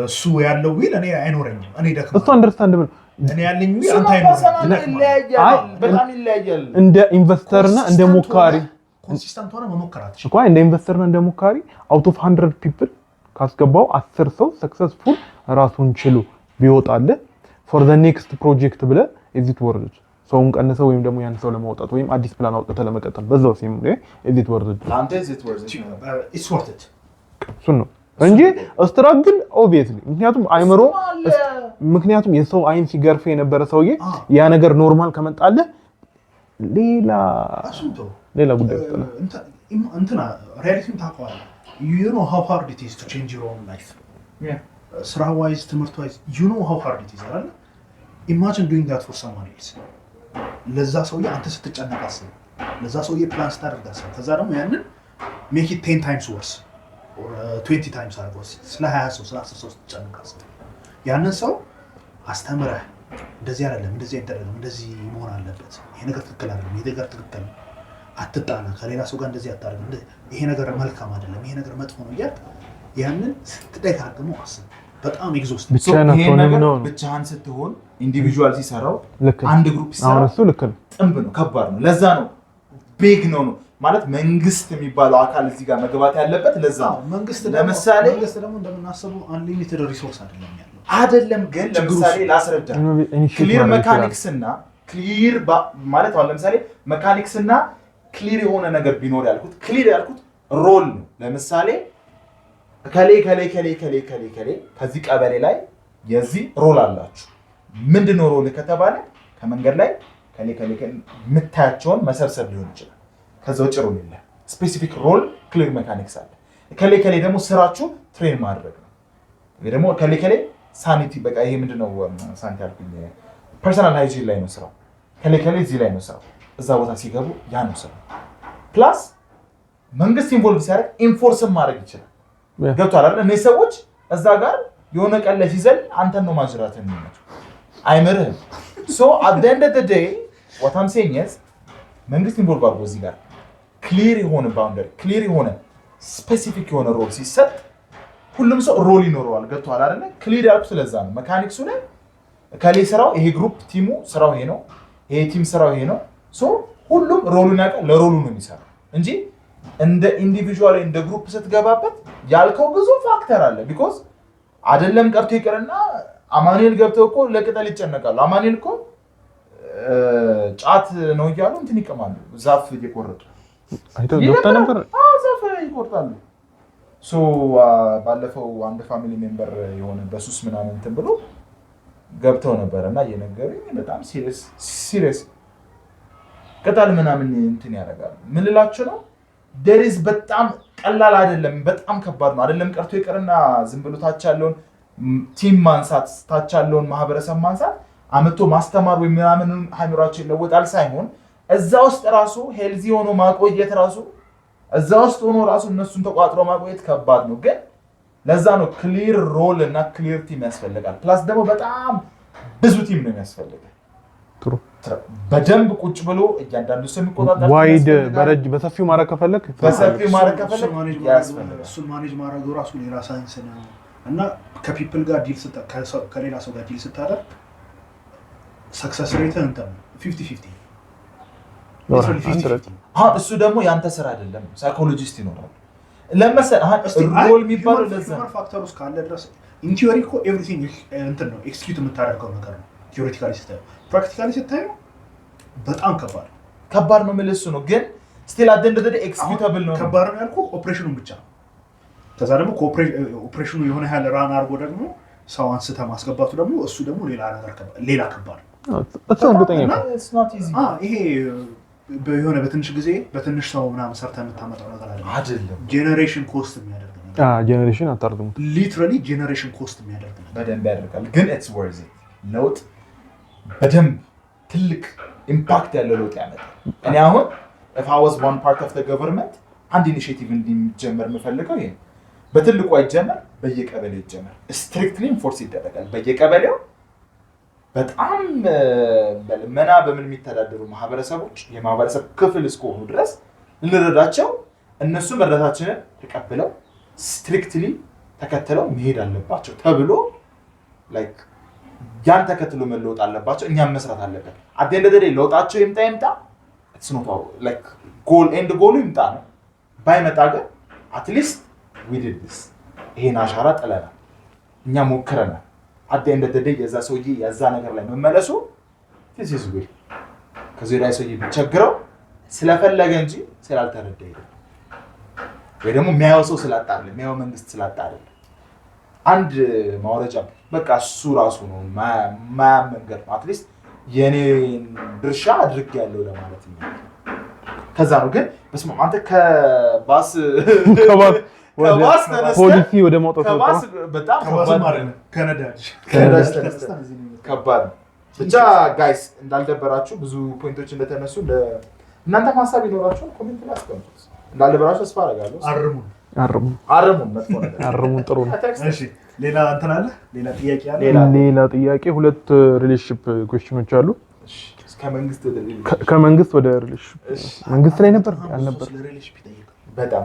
እሱ ያለው ዊል እኔ አይኖረኝም እኔ ደክማ እሱ አንደርስታንደብል እኔ ያለኝ ዊል አንተ አይኖረኝም በጣም ይለያያል እንደ ኢንቨስተርና እንደ ሞካሪ ኮንሲስተንት ሆነ መሞከራት እኮ እንደ ኢንቨስተርና እንደ ሞካሪ አውት ኦፍ 100 ፒፕል ካስገባው 10 ሰው ሰክሰስፉል ራሱን ችሎ ቢወጣለ ፎር ዘ ኔክስት ፕሮጀክት ብለ ኢዚት ወርድ ሰውን ቀንሰው ወይም ደግሞ ያን ሰው ለማውጣት ወይም አዲስ ፕላን አውጥተህ ለመቀጠል በዛው ሲም ኢዚት ወርድ አንተ ኢዚት ወርድ ኢትስ ወርት ኢት እሱ ነው እንጂ ስትራግል ኦብቪየስሊ ምክንያቱም የሰው አይን ሲገርፍ የነበረ ሰውዬ ያ ነገር ኖርማል ከመጣለ ሌላ ጉዳይ ነው እንትና ሪያሊቲውን ታውቀዋለህ you know how hard it is to change your own life ስራ ዋይዝ ትምህርት ዋይዝ you know how hard it is አይደል imagine doing that for someone else ለዛ ሰውዬ አንተ ስትጨነቅ አስብ ለዛ ሰውዬ ፕላን ስታደርግ አስብ ከዛ ደግሞ ያንን make it 10 times worse or 20 times worse ስለ 20 ሰው ስለ 10 ሰው ስትጨነቅ አስብ ያንን ሰው አስተምረህ እንደዚህ አይደለም እንደዚህ አይደለም እንደዚህ መሆን አለበት ይሄ ነገር ትክክል አይደለም ይሄ ነገር ትክክል ነው አትጣና ከሌላ ሰው ጋር እንደዚህ አታርግ ይሄ ነገር መልካም አይደለም ይሄ ነገር መጥፎ ነው ይያት ያንን ስትደጋግመው አስብ በጣም ኤግዞስት ይሄ ነገር ብቻህን ስትሆን ኢንዲቪጁዋል ሲሰራው አንድ ግሩፕ ሲሰራ እሱ ልክ ነው ጥንብ ነው ከባድ ነው ለዛ ነው ቢግ ነው ማለት መንግስት የሚባለው አካል እዚህ ጋር መግባት ያለበት ለዛ ነው መንግስት ለምሳሌ መንግስት ደግሞ እንደምናስበው አንሊሚትድ ሪሶርስ አይደለም ግን ለምሳሌ ላስረዳ ክሊር ሜካኒክስ እና ክሊር ማለት አሁን ለምሳሌ ሜካኒክስ እና ክሊር የሆነ ነገር ቢኖር ያልኩት ክሊር ያልኩት ሮል ነው ለምሳሌ ከሌ ከዚህ ቀበሌ ላይ የዚህ ሮል አላችሁ ምንድነው ሮል ከተባለ ከመንገድ ላይ ከሌ ምታያቸውን መሰብሰብ ሊሆን ይችላል ከዛ ውጭ ሮል የለም ስፔሲፊክ ሮል ክሊር ሜካኒክስ አለ ከሌ ደግሞ ስራችሁ ትሬን ማድረግ ነው ወይ ደግሞ ከሌ ሳኒቲ በቃ ይሄ ምንድነው ሳኒቲ አልኩኝ ፐርሰናል ሃይጂን ላይ ነው ስራው ከሌ እዚህ ላይ ነው ስራው እዛ ቦታ ሲገቡ ያ ነው ስራው ፕላስ መንግስት ኢንቮልቭ ሲያደርግ ኢንፎርስም ማድረግ ይችላል ገብቷል አይደል እነዚህ ሰዎች እዛ ጋር የሆነ ቀን ላይ ሲዘል አንተን ነው ማጅራት የሚመጡ አይመርህም so at the end of the day what I'm saying is መንግስት ኢንቮልቭ አድርጎ እዚህ ጋር ክሊር የሆነ ባውንደሪ ክሊር የሆነ ስፔሲፊክ የሆነ ሮል ሲሰጥ ሁሉም ሰው ሮል ይኖረዋል ገብቷል አይደል ክሊር ያልኩት ስለዛ ነው ሜካኒክሱ ላይ ከሌ ስራው ይሄ ግሩፕ ቲሙ ስራው ይሄ ነው ይሄ ቲም ስራው ይሄ ነው so ሁሉም ሮሉን ያውቃል ለሮሉ ነው የሚሰራው እንጂ እንደ ኢንዲቪጁዋል እንደ ግሩፕ ስትገባበት ያልከው ብዙ ፋክተር አለ because አይደለም ቀርቶ ይቀርና አማኑኤል ገብተው እኮ ለቅጠል ይጨነቃሉ አማኑኤል እኮ ጫት ነው ይያሉ እንትን ይቀማሉ ዛፍ እየቆረጡ አይተው ዶክተር ነበር ዛፍ ይቆርጣሉ so ባለፈው አንድ ፋሚሊ ሜምበር የሆነ በሱስ ምናምን እንትን ብሎ ገብተው ነበርና የነገረኝ በጣም ሲሪየስ ቅጠል ምናምን እንትን ያደርጋሉ ምን ልላችሁ ነው there is በጣም ቀላል አይደለም በጣም ከባድ ነው አይደለም ቀርቶ ይቀርና ዝም ብሎ ታች ያለውን ቲም ማንሳት ታች ያለውን ማህበረሰብ ማንሳት አመቶ ማስተማር ወይ ምናምን ሃይምራቸው ይለወጣል ሳይሆን እዛ ውስጥ ራሱ ሄልዚ ሆኖ ማቆየት ራሱ እዛ ውስጥ ሆኖ ራሱ እነሱን ተቋጥሮ ማቆየት ከባድ ነው ግን ለዛ ነው ክሊር ሮል እና ክሊር ቲም ያስፈልጋል ፕላስ ደግሞ በጣም ብዙ ቲም ነው የሚያስፈልገው ጥሩ በደንብ ቁጭ ብሎ እያንዳንዱ ሰው የሚቆጣጠር ዋይድ በረጅ በሰፊው ማረግ ከፈለክ ያስፈልጋል እሱን ማኔጅ ማድረግ ራሱ ሌላ ሳይንስ ነው እና ከፒፕል ጋር ዲል ከሌላ ሰው ጋር ዲል ስታደርግ ሰክሰስ ሬት እንትን 50-50 እሱ ደግሞ ያንተ ስራ አይደለም ሳይኮሎጂስት ይኖራል ለምሳሌ ሮል የሚባለው ለዛ ፋክተርስ ካለ ድረስ ኢን ቲዮሪ እኮ ኤቭሪቲንግ እንትን ነው ኤክስኪዩት የምታደርገው ነገር ነው ቲዮሪቲካሊ ስታየው ፕራክቲካሊ ስታየው በጣም ከባድ ነው ማለት ነው ግን ስቲል አደንደ ኤክስኪዩታብል ነው ከባድ ነው ያልኩ ኦፕሬሽኑን ብቻ ከዛ ደግሞ ኦፕሬሽኑ የሆነ ያህል ራን አድርጎ ደግሞ ሰው አንስተ ማስገባቱ ደግሞ እሱ ደግሞ ሌላ ከባድ እሱ እርግጠኛ ነው it's not easy ይሄ በየሆነ በትንሽ ጊዜ በትንሽ ሰው ምናምን ሰርተ የምታመጣው ነገር አይደለም ጄነሬሽን ኮስት የሚያደርግ ነው ጄነሬሽን አታርጉም ሊትራሊ ጄነሬሽን ኮስት የሚያደርግ ነው በደንብ ያደርጋል ግን it's worth it ለውጥ በደንብ ትልቅ ኢምፓክት ያለው ለውጥ ያመጣል እኔ አሁን if I was one part of the government አንድ ኢኒሺዬቲቭ እንዲጀመር የምፈልገው ይሄ በትልቁ አይጀመር፣ በየቀበሌው ይጀመር። ስትሪክትሊ ኢንፎርስ ይደረጋል። በየቀበሌው በጣም በልመና በምን የሚተዳደሩ ማህበረሰቦች የማህበረሰብ ክፍል እስከሆኑ ድረስ እንረዳቸው። እነሱ መረዳታችንን ተቀብለው ስትሪክትሊ ተከትለው መሄድ አለባቸው ተብሎ ላይክ ያን ተከትሎ መለወጥ አለባቸው። እኛም መስራት አለበት። አደንደ ደሬ ለውጣቸው ይምጣ it's not like goal and goal ይምጣ ነው። ባይመጣ ግን at least we did this ይሄን አሻራ ጥለናል፣ እኛ ሞክረናል። አደንደ ደሬ የዛ ሰውዬ የዛ ነገር ላይ መመለሱ this is good ከዚህ ላይ ሰውዬ ቢቸግረው ስለፈለገ እንጂ ስላልተረዳ ይላል ወይ ደግሞ የሚያየው ሰው ስላጣ አይደለም፣ የሚያየው መንግስት ስላጣ አይደለም። አንድ ማውረጃ በቃ እሱ ራሱ ነው ማያመንገር አትሊስት የኔን ድርሻ አድርጌያለሁ ለማለት ነው። ከዛ ነው ግን በስመ አብ አንተ ከባስ ፖሊሲ ወደ ማውጣት ከባስ በጣም ከነዳጅ ከባድ ብቻ ጋይስ እንዳልደበራችሁ ብዙ ፖይንቶች እንደተነሱ እናንተ ሐሳብ ይኖራችሁ ኮሜንት ላይ አስቀምጡት። እንዳልደበራችሁ ተስፋ አደርጋለሁ። አርሙን መጥፎ ነገር አርሙን ጥሩ ነው። እሺ ሌላ እንትን አለ? ሌላ ጥያቄ አለ? ሌላ ጥያቄ ሁለት ሪሌሽንሺፕ ኩዌስችኖች አሉ። ከመንግስት ወደ ሪሌሽንሺፕ መንግስት ላይ ነበር አልነበር? በጣም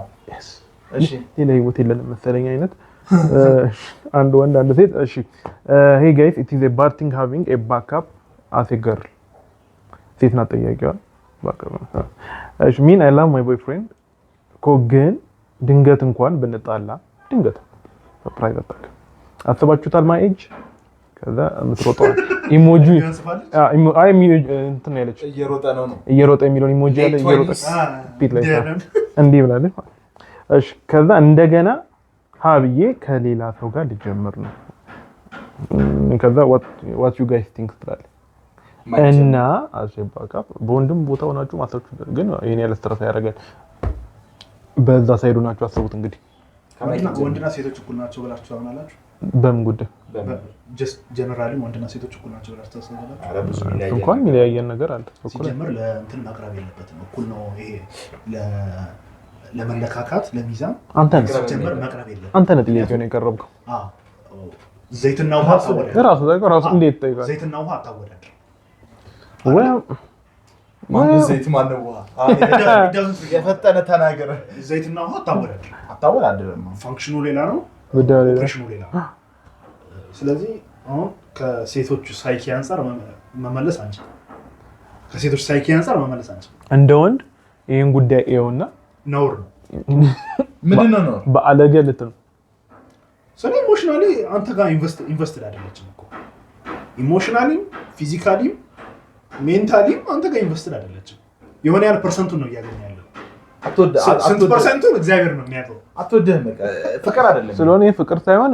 እሺ ሌላ ህይወት የለንም መሰለኝ አይነት አንድ ወንድ አንድ ሴት። እሺ hey guys it is a bad thing having a backup as a girl ሴት ናት ጠያቂዋ። እሺ mean I love my boyfriend ግን ድንገት እንኳን ብንጣላ ድንገት ፕራይቬት ታክ አስባችሁታል? ማይ ኤጅ ከዛ የምትሮጠው ኢሞጂ እንትን ያለች እየሮጠ የሚለውን ኢሞጂ ያለ እየሮጠ ፊት ላይ እንዲህ ብላለች። እሺ ከዛ እንደገና ሀብዬ ከሌላ ሰው ጋር ልጀምር ነው። ከዛ what you guys think ትላለች እና አሸባካ በወንድም ቦታ ሆናችሁ ማሳችሁ ግን ይሄን ያለ ስትረስ ያደርጋል። በዛ ሳይዱ ናችሁ አስቡት እንግዲህ ወንድና ሴቶች እኩል ናቸው ብላችሁ ታምናላችሁ? በምን ጉዳይ? ጀስት ጀነራሊ ወንድና ሴቶች እኩል ናቸው ብላችሁ ታስባላችሁ? አረ ብዙ ሚሊየን እንኳን የሚለያየን ነገር አለ። ሲጀምር ለእንትን ማቅረብ የለበትም። እኩል ነው ይሄ ለመለካካት ለሚዛን አንተ ነህ ሲጀምር ማቅረብ የለበትም። አንተ ነህ ጥያቄውን የቀረብከው። ዘይትና ውሃ አታወዳድር። ራሱ እንዴት ጠይቃለህ? ዘይትና ውሃ አታወዳድር። ወይ ማን ዘይት ማን ውሃ የፈጠነ ተናገረ። ዘይትና ውሃ አታወዳድር። ፋንክሽኑ ሌላ ነው፣ ኦፕሬሽኑ ሌላ ነው። ስለዚህ አሁን ከሴቶች ሳይኪ አንፃር መመለስ አንችልም። እንደ ወንድ ይሄን ጉዳይ ይኸውና ነውር ነው። ምንድነው ነው በአለገ ልትል ስለ ኢሞሽናሊ አንተ ጋር ኢንቨስትድ አይደለችም እኮ ኢሞሽናሊ ፊዚካሊ ሜንታሊ አንተ ጋር ኢንቨስትድ አይደለችም። የሆነ ያህል ፐርሰንቱን ነው እያገኘ ያለው። ስንት ፐርሰንቱን እግዚአብሔር ነው የሚያውቀው። አትወደህም በቃ ፍቅር አይደለም። ስለሆነ ፍቅር ሳይሆን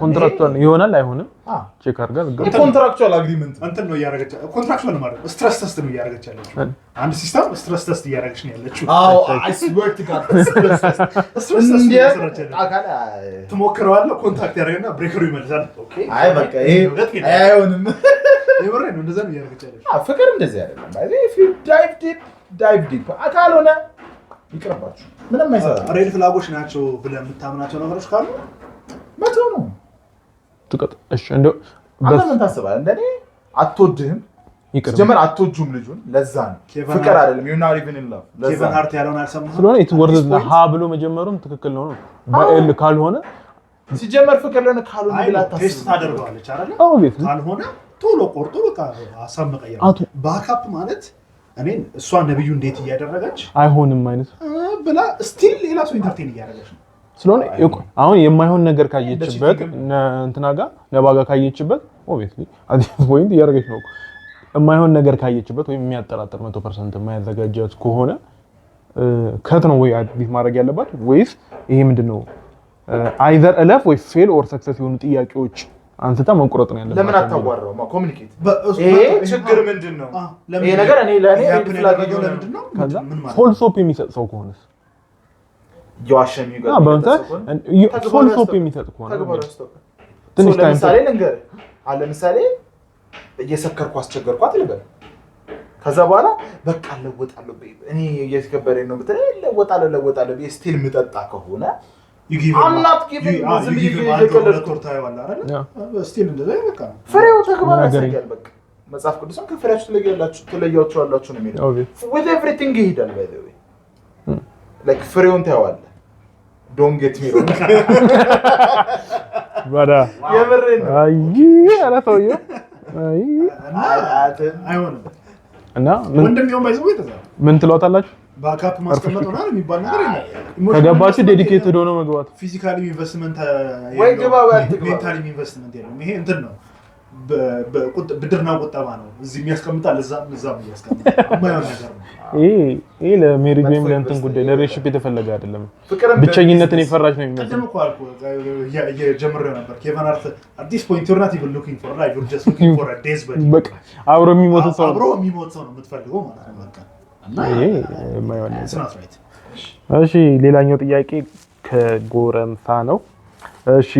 ኮንትራክቹዋል ይሆናል አይሆንም ቼክ አድርጋ ኮንትራክቹዋል አግሪመንት እንትን ነው እያደረገች ኮንትራክቹዋል ማለት ስትረስ ቴስት ነው እያደረገች ያለችው። አንድ ሲስተም ስትረስ ቴስት እያደረገች ነው ያለችው። አዎ አይ ስዌር ቱ ጋድ ስትረስ ቴስት አካላ ትሞክረዋለህ። ኮንታክት ያደርግና ብሬከሩ ይመልሳል። ኦኬ አይ በቃ ይሄ አይሆንም። ይወሬ ነው እንደዛ ነው እያደረገች ያለችው። ፍቅር እንደዚህ አይደለም። if you dive deep አካል ሆነ ይቅርባችሁ ምንም አይሰራም። ሬድ ፍላጎች ናቸው ብለህ የምታምናቸው ነገሮች ካሉ መቶ ነው ትቀጥ። እሺ እንደው አንተ ምን ታስባለህ? እንደኔ አትወድህም ይቅር ጀመር አትወጁም ልጁን። ለዛ ነው ፍቅር አይደለም you're not even in love። ለዛ ኬቨን ሃርት ያለውን አልሰማህም? ስለሆነ it was ሀ ብሎ መጀመሩም ትክክል ነው። በኤል ካልሆነ ሲጀመር ፍቅር ለነ ካልሆነ ብላ ቴስት ታደርገዋለች አይደል? ካልሆነ ቶሎ ቆርጦ በቃ ሀሳብ መቀየር። ባካፕ ማለት እኔን እሷ ነብዩ እንዴት እያደረገች አይሆንም አይነት ብላ ስቲል ሌላ ሰው ኢንተርቴን እያደረገች ነው። ስለሆነ አሁን የማይሆን ነገር ካየችበት እንትና ጋር ነባጋ ካየችበት ኦብቪየስሊ አዲስ ፖይንት እያደረገች ነው። የማይሆን ነገር ካየችበት ወይም የሚያጠራጥር 100% የማያዘጋጃት ከሆነ ከት ነው ወይ አዲስ ማድረግ ያለባት ወይስ ይሄ ምንድነው አይዘር እለፍ ወይ ፌል ኦር ሰክሰስ የሆኑ ጥያቄዎች አንስታ መንቁረጥ ነው ያለባት። ለምን አታዋራው? ኮሙኒኬት ይሄ ችግር ምንድነው? ይሄ ነገር እኔ ለኔ ፍላጎት ለምንድነው? ከዛ ፎል ሶፕ የሚሰጥ ሰው ከሆነስ ያዋሸም ይገርም ፎል ሶፕ የሚሰጥ ከሆነ ትንሽ ታይም ለምሳሌ ልንገር አለ ምሳሌ እየሰከርኩ አስቸገርኳት ልበል። ከዛ በኋላ በቃ ለወጣለሁ እኔ እየተከበረኝ ነው ብትለኝ ለወጣለሁ ስቲል ምጠጣ ከሆነ I'm not giving ዝም ብዬ እየቀለድኩ ታየዋለህ አይደል? ስቲል እንደዛ በቃ ፍሬው ተግባር ያሳያል። በቃ መጽሐፍ ቅዱስን ከፍሬያችሁ ትለያላችሁ ነው የሚለው። with everything ይሄዳል by the way like ፍሬውን ታየዋለህ። don't get me wrong ባዳ የምሬን አይ አላተውየ አይ አይሆንም እና ወንድም ይሁን ባይዘው ይተዛል ምን ትሏታላችሁ? ባካፕ ማስቀመጥ ነው የሚባል ነገር የለም። ከገባችሁ ዴዲኬትድ ሆኖ መግባት ፊዚካሊ ኢንቨስትመንት ወይ ግባ ባትግባ ሜንታሊ ኢንቨስትመንት የለም። ይሄ እንትን ነው ብድርና ቁጠባ ነው። እዚህ የሚያስቀምጣል እዛም ያስቀምጣል። የማይሆን ነገር ነው። ይሄ ለሜሪጅ ወይም ለእንትን ጉዳይ ለሪሌሽንሺፕ የተፈለገ አይደለም። ብቸኝነትን የፈራች ነው የሚመስለው። ቀደም እኮ አልኩ የጀመረው ነበር ኬቨን ሃርት at this point you're not even looking for life you're just looking for a days buddy በቃ አብሮ የሚሞት ሰው ነው የምትፈልገው ማለት ነው። በቃ እና ይሄ የማይሆን ነው። it's not right። እሺ ሌላኛው ጥያቄ ከጎረምሳ ነው። እሺ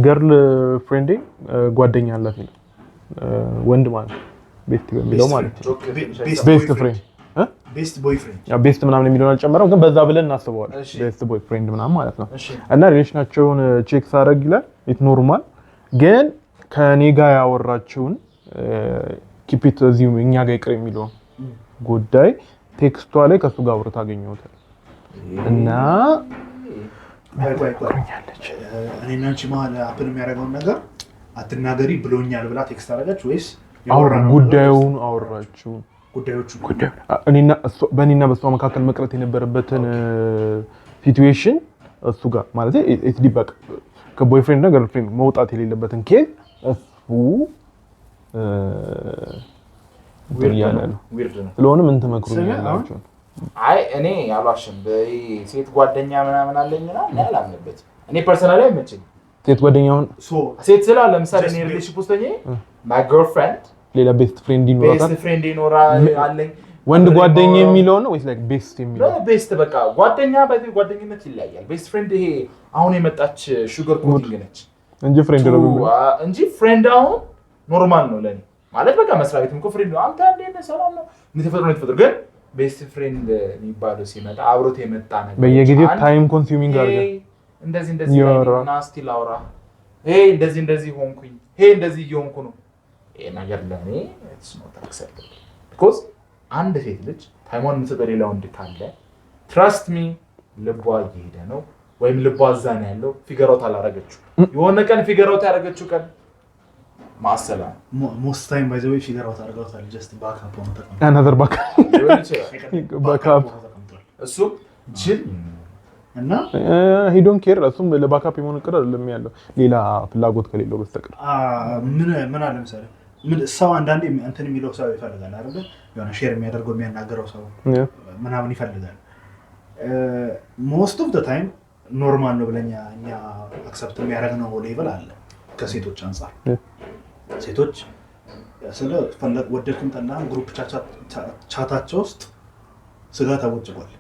ገርል ፍሬንዴ ጓደኛ አላት ነው ወንድ ማለት ቤስት በሚለው ማለት ነው። ቤስት ፍሬንድ ቤስት ቦይፍሬንድ ያ ቤስት ምናምን የሚለውን አልጨመረው ግን በዛ ብለን እናስበዋለን። ቤስት ቦይፍሬንድ ምናምን ማለት ነው። እና ሪሌሽናቸውን ቼክ ሳደርግ ይላል ኢት ኖርማል ግን ከኔ ጋር ያወራችውን ኪፒት እዚሁ እኛ ጋር ይቅር የሚለው ጉዳይ ቴክስቷ ላይ ከሱ ጋር አውርታ አገኘሁታል እና ቆኛለች እኔና አንቺ መሀል አፕል የሚያደርገውን ነገር አትናገሪ ብሎኛል ብላ ቴክስት አደረጋች ወይስ ጉዳዩን አወራችሁ? በእኔና በሷ መካከል መቅረት የነበረበትን ሲቹዌሽን እሱ ጋር ማለት ኢትስ ዲባክ ከቦይፍሬንድ እና ገርልፍሬንድ መውጣት የሌለበትን ኬዝ እሱ ያለ ነው። ስለሆነ ምን ትመክሩኛላችሁ? አይ እኔ አልዋሽም በሴት ጓደኛ ምናምን አለኝና እኔ አላምንበት። እኔ ፐርሰናሊ አይመችኝም ሴት ጓደኛውን ሴት ስላ ለምሳሌ እኔ ሪሌሽንሺፕ ውስጥ ነኝ ማይ ገርልፍሬንድ ሌላ ቤስት ፍሬንድ ይኖራታል። ቤስት ፍሬንድ ይኖራል አለኝ። ወንድ ጓደኛ የሚለው ነው ወይስ ላይክ ቤስት የሚለው? ቤስት በቃ ጓደኛ ጓደኝነት ይለያያል። ቤስት ፍሬንድ ይሄ አሁን የመጣች ሹገር ኮቲንግ ነች እንጂ ፍሬንድ ነው እንጂ ፍሬንድ አሁን ኖርማል ነው ለኔ ማለት በቃ መስሪያ ቤትም እኮ ፍሬንድ ነው። አንተ እንዴት ነህ ሰላም ነው የተፈጥሮ ግን ቤስት ፍሬንድ የሚባለው ሲመጣ አብሮት የመጣ ነገር በየጊዜው ታይም ኮንሱሚንግ አድርገህ እንደዚህ እና ስቲል አውራ እንደዚህ ሆንኩኝ እንደዚህ እየሆንኩ ነው ይሄ ነገር ለኔ it's not acceptable because አንድ ሴት ልጅ ታይሟን የምትሰጠው ሌላ ወንድ ካለ trust me ልቧ እየሄደ ነው ወይም ልቧ እዛ ነው ያለው ፊገር አውት አላረገችው የሆነ ቀን ፊገር አውት ያደረገችው ቀን ማሰላ most time by the way ፊገር አውት አድርገውታል just back up on the another back up እሱ ጅል እና he don't care እሱም ለባካፕ የሆነ ቅር አይደለም ያለው ሌላ ፍላጎት ከሌለው በስተቀር ምን አለ መሰለህ ሰው አንዳንዴ እንትን የሚለው ሰው ይፈልጋል አይደል የሆነ ሼር የሚያደርገው የሚያናገረው ሰው ምናምን ይፈልጋል most of the time ኖርማል ነው ብለኛ እኛ አክሰፕት የሚያደርገው ሌቭል አለ ከሴቶች አንፃር ሴቶች ስለ ፈለግ ወደድክም ጠላህም ግሩፕ ቻታቸው ውስጥ ስጋ ተቦጭቋል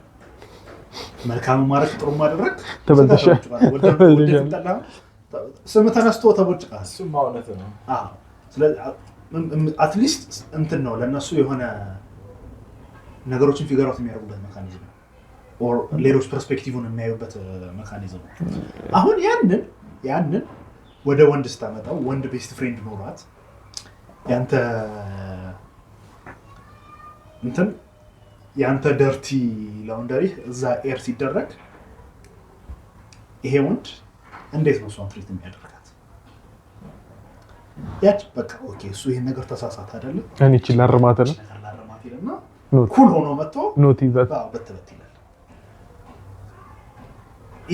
መልካም ማረክ ጥሩ ማድረግ ተበልተሻል ወደድክም ጠላህም ስም ተነስቶ ተቦጭቃል እሱ ማለት ነው ስለዚህ at least እንትን ነው ለነሱ የሆነ ነገሮችን ፊገር አውት የሚያደርጉበት ሜካኒዝም or ሌሎች ፐርስፔክቲቭን የሚያዩበት ሜካኒዝም አሁን ያንን ወደ ወንድ ስታመጣው ወንድ ቤስት ፍሬንድ ኖሯት ያንተ ደርቲ ላውንደሪ እዛ ኤር ሲደረግ ይሄ ወንድ እንዴት ነው እሷን ትሪት የሚያደርጋት? ያች በቃ ኦኬ እሱ ይሄን ነገር ተሳሳተ አይደለ? እኔ እቺ ላርማት ነው ይልና ኩል ሆኖ መጥቶ ኖት ይዛት በትበት ይላል።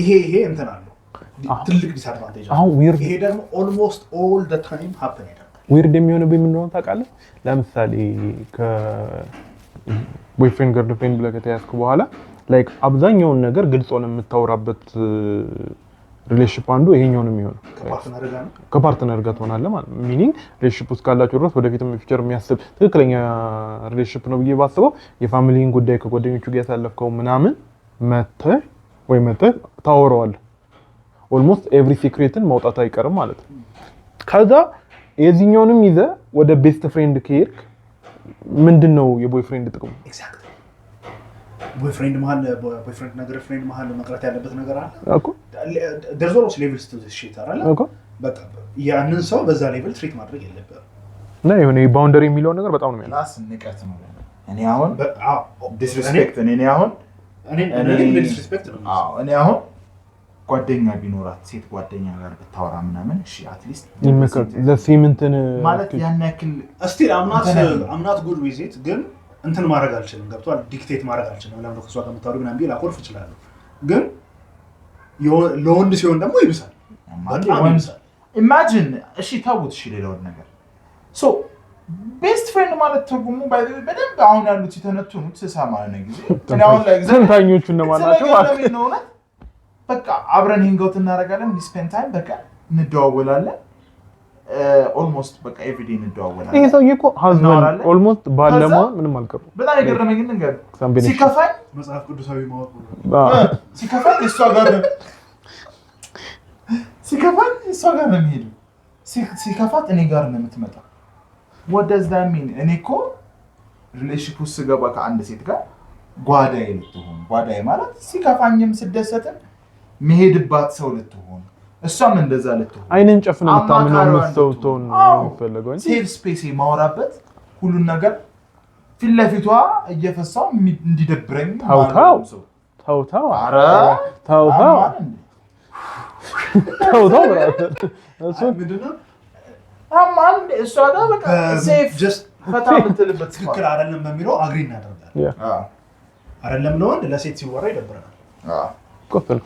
ይሄ እንትን አለው ትልቅ ዲስአድቫንቴጅ አሁን ዊርድ ይሄ ደግሞ ኦልሞስት ኦል ዘ ታይም ሃፕን ያደርጋል። ዊርድ የሚሆነው ምን እንደሆነ ታውቃለህ? ለምሳሌ ከቦይፍሬንድ ገርልፍሬንድ ብለህ ከተያዝኩ በኋላ ላይክ አብዛኛውን ነገር ግልጽ ሆነ የምታወራበት ሪሌሽንሺፕ አንዱ ይሄኛው ነው የሚሆነው ከፓርትነር ጋር ትሆናለህ ማለት ነው። ሚኒንግ ሪሌሽንሺፕ ውስጥ ካላችሁ ድረስ ወደፊትም ፊውቸር የሚያስብ ትክክለኛ ሪሌሽንሺፕ ነው ብዬ ባስበው የፋሚሊን ጉዳይ ከጓደኞቹ ጋር ያሳለፍከው ምናምን መተህ ታወራዋለህ። ኦልሞስት ኤቭሪ ሲክሬትን ማውጣት አይቀርም ማለት ነው። ከዛ የዚህኛውንም ይዘህ ወደ ቤስት ፍሬንድ ከሄድክ ምንድነው የቦይፍሬንድ ጥቅሙ? ቦይፍሬንድ መሀል ቦይፍሬንድ ነገር ፍሬንድ መሀል መቅረት ያለበት ነገር አለ እኮ there's also levels to this shit አይደል እኮ በቃ ያንን ሰው በዛ ሌቭል ትሪት ማድረግ የለበትም እና የሆነ ባውንደሪ የሚለው ነገር በጣም ነው ፕላስ ንቀት ነው እኔ አሁን ዲስሪስፔክት እኔ አሁን ዲስሪስፔክት ነው እኔ አሁን ጓደኛ ቢኖራት ሴት ጓደኛ ጋር ብታወራ ምናምን እሺ አትሊስት ይመከር ለሲምንትን ማለት ያን ያክል እስቲል አምናት ጉድ ዊዚት ግን እንትን ማድረግ አልችልም ገብቷል ዲክቴት ማድረግ አልችልም ለምን ከሷ ጋር መታወሪ ምናምን ቢል አኮርፍ እችላለሁ ግን ለወንድ ሲሆን ደግሞ ይብሳል በጣም ይብሳል ኢማጂን እሺ ታውት እሺ ሌላው ነገር ሶ ቤስት ፍሬንድ ማለት ትርጉሙ በደንብ አሁን ያሉት የተነተኑት ስሳማ ነው ጊዜ እኔ አሁን ላይ ተንታኞቹ እነማናቸው ነው በቃ አብረን ሂንጎት እናደርጋለን ስፔንድ ታይም በቃ እንደዋወላለን ኦልሞስት በቃ ኤቭሪዴይ እንደዋወላለን ይሄ ሰውዬ እኮ ሃዝባንድ ኦልሞስት ባለማ ምንም አልቀረም በጣም የገረመኝ ግን ነገር ሲከፋኝ መጽሐፍ ቅዱሳዊ ማወቅ ሲከፋኝ እሷ ጋር ነው የሚሄደው ሲከፋት እኔ ጋር ነው የምትመጣው what does that mean እኔ እኮ ሪሌሽንሺፕ ውስጥ ገባ ከአንድ ሴት ጋር ጓዳዬ ልትሆን ጓዳዬ ማለት ሲከፋኝም ስደሰትም መሄድባት ሰው ልትሆን እሷም እንደዛ ልትሆን አይነን ጨፍነን ታምነው ሰው ተውን የሚፈልገው እንጂ ሴፍ ስፔስ ማውራበት ሁሉን ነገር ፊት ለፊቷ እየፈሳው እንዲደብረኝ ታው አረ ታው እሱ ምንድነው አማን እሷ ጋር በቃ ሴፍ ጀስት ፈታ ብትልበት ትክክል አይደለም በሚለው አግሪ እናደርጋለን አይደለም ለወንድ ለሴት ሲወራ ይደብረናል ቆፈል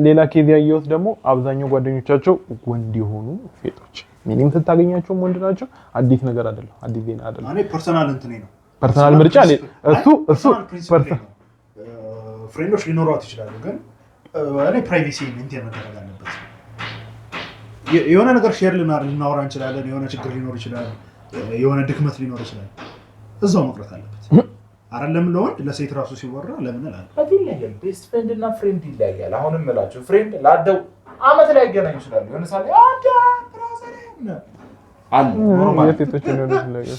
ሌላ ኬዝ ያየሁት ደግሞ አብዛኛው ጓደኞቻቸው ወንድ የሆኑ ሴቶች ሚኒም ስታገኛቸው ወንድ ናቸው አዲስ ነገር አይደለም አዲስ ዜና አይደለም እኔ ፐርሰናል እንትኔ ነው ፐርሰናል ምርጫ እሱ ፍሬንዶች ሊኖሯት ይችላሉ ግን እኔ ፕራይቬሲ ሜንቴን ማድረግ አለበት የሆነ ነገር ሼር ልናወራ እንችላለን የሆነ ችግር ሊኖር ይችላል የሆነ ድክመት ሊኖር ይችላል እዛው መቅረት አለበት አይደለም ለወንድ ለሴት ራሱ ሲወራ ለምን አላለ በዲላየል ቤስት ፍሬንድ እና ፍሬንድ ይለያያል አሁንም እላችሁ ፍሬንድ ላደው አመት ላይ ገናኝ ይችላል የሆነ ሳለ አዳ ብራዘር አለ ኖርማል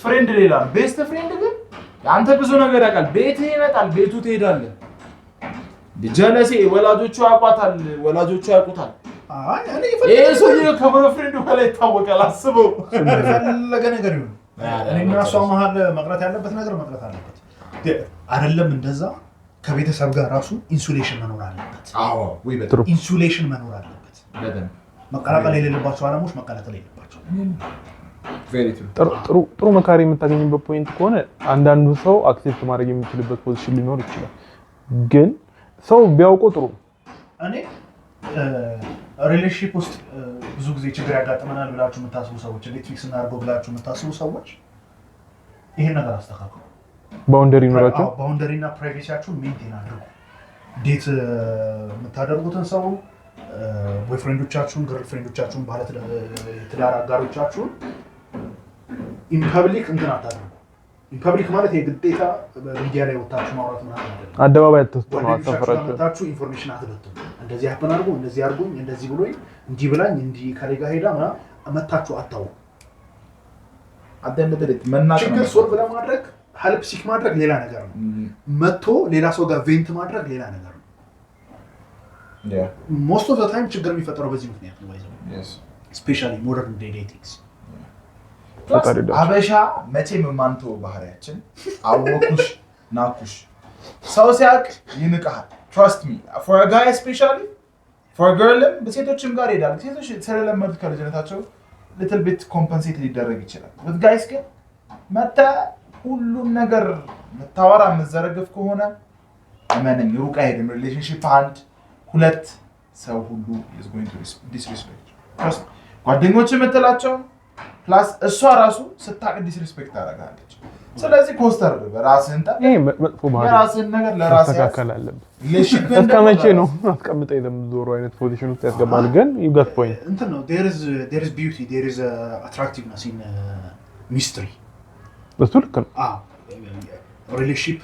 ፍሬንድ ሌላ ቤስት ፍሬንድ ግን አንተ ብዙ ነገር ያውቃል ቤት ይመጣል ቤቱ ትሄዳለህ ጀለሴ ወላጆቹ ያውቁታል አይ እኔ ይሄ ከብሮ ፍሬንድ በላይ ታወቃል አስበው ፈለገ ነገር ይሁን እኔና እሷ መሀል መቅረት ያለበት ነገር መቅረት አለበት አይደለም እንደዛ ከቤተሰብ ጋር ራሱ ኢንሱሌሽን መኖር አለበት አዎ ወይ በጣም ኢንሱሌሽን መኖር አለበት በደም መቀላቀል የሌለባቸው አለሞች መቀላቀል የሌለባቸው ጥሩ መካሪ የምታገኝበት ፖይንት ከሆነ አንዳንዱ ሰው አክሴፕት ማድረግ የሚችልበት ፖዚሽን ሊኖር ይችላል ግን ሰው ቢያውቀው ጥሩ እኔ ሪሌሽንሺፕ ውስጥ ብዙ ጊዜ ችግር ያጋጥመናል ብላችሁ የምታስቡ ሰዎች እንዴት ፊክስ እናድርገው ብላችሁ የምታስቡ ሰዎች ይሄን ነገር አስተካክሉ ባውንደሪ ይኖራችሁ ባውንደሪ እና ፕራይቬሲያችሁን ሜንቴን አድርጉ ዴት የምታደርጉትን ሰው ቦይፍሬንዶቻችሁን ገርልፍሬንዶቻችሁን ባለ ትዳር አጋሮቻችሁን ኢን ፐብሊክ እንትን አታድርጉ ኢን ፐብሊክ ማለት የግዴታ ሚዲያ ላይ ወጣችሁ ማውራት ማለት አይደለም አደባባይ ተስተው ነው አሰፈራችሁ ወጣችሁ ኢንፎርሜሽን አትበትኑ እንደዚህ ያፈን አድርጉ እንደዚህ አድርጉኝ እንደዚህ ብሎኝ እንጂ ብላኝ እንጂ ከሌጋ ሄዳ መታችሁ አታው አደንበደት መናገር ችግር ሶልቭ ለማድረግ ሄልፕ ሲክ ማድረግ ሌላ ነገር ነው መጥቶ ሌላ ሰው ጋር ቬንት ማድረግ ሌላ ነገር ነው ሞስት ኦፍ ዘ ታይም ችግር የሚፈጠረው በዚህ ምክንያት ነው yes ስፔሻሊ ሞደርን ዴይ ዴቲንግስ አበሻ መቼም ማንቶ ባህሪያችን አወኩሽ ናኩሽ ሰው ሲያቅ ይንቃል trust me for a guy especially for a girl በሴቶችም ጋር ይዳል ሴቶች ስለለመዱት ከልጅነታቸው little bit compensate ሊደረግ ይችላል with guys ግን መጣ ሁሉም ነገር መታወራ መዘረግፍ ከሆነ አመነኝ ሩቅ አይደለም ሪሌሽንሺፕ አንድ ሁለት ሰው ሁሉ is going to disrespect trust ጓደኞች የምትላቸው ፕላስ እሷ ራሱ ስታቅ ዲስሪስፔክት ታደርጋለች ስለዚህ ኮስተር በራስህን ታ መጥፎ ባህሪ የራስህን ነገር ለራስህ ተካከል አለበት እስከመቼ ነው አስቀምጠኝ ለምዞሮ አይነት ፖዚሽን ውስጥ ያስገባል ግን you got point እንትን ነው there is beauty there is attractiveness in mystery በሱ ልክ ነው ሪሌሽንሺፕ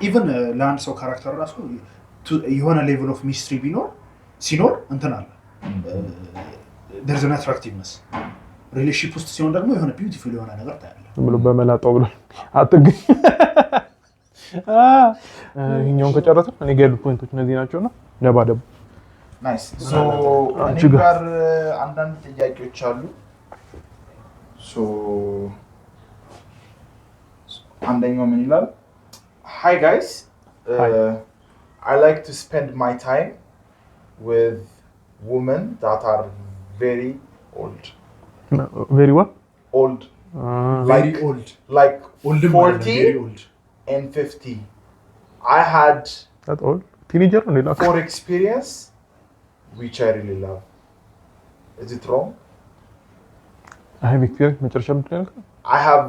ኢቭን ለአንድ ሰው ካራክተር ራሱ የሆነ ሌቭል ኦፍ ሚስትሪ ሲኖር እንትን አለ there is an attractiveness ሪሌሽንሺፕ ውስጥ ሲሆን ደግሞ የሆነ ቢዩቲፉል የሆነ ነገር ታያለህ ብሎ በመላጣው ብሎ አጥግ ይሄኛውን ከጨረስን እኔ ጋር ያሉት ፖይንቶች እነዚህ ናቸውና ደባደቡ ናይስ ሶ እኔ ጋር አንዳንድ ጥያቄዎች አሉ ሶ አንደኛው ምን ይላል Hi guys I like to spend my time with women that are very old old very old like old 40 very old and 50 I had that old teenager or not for experience which I really love is it wrong I have experience መጨረሻ ምንድን ነው I have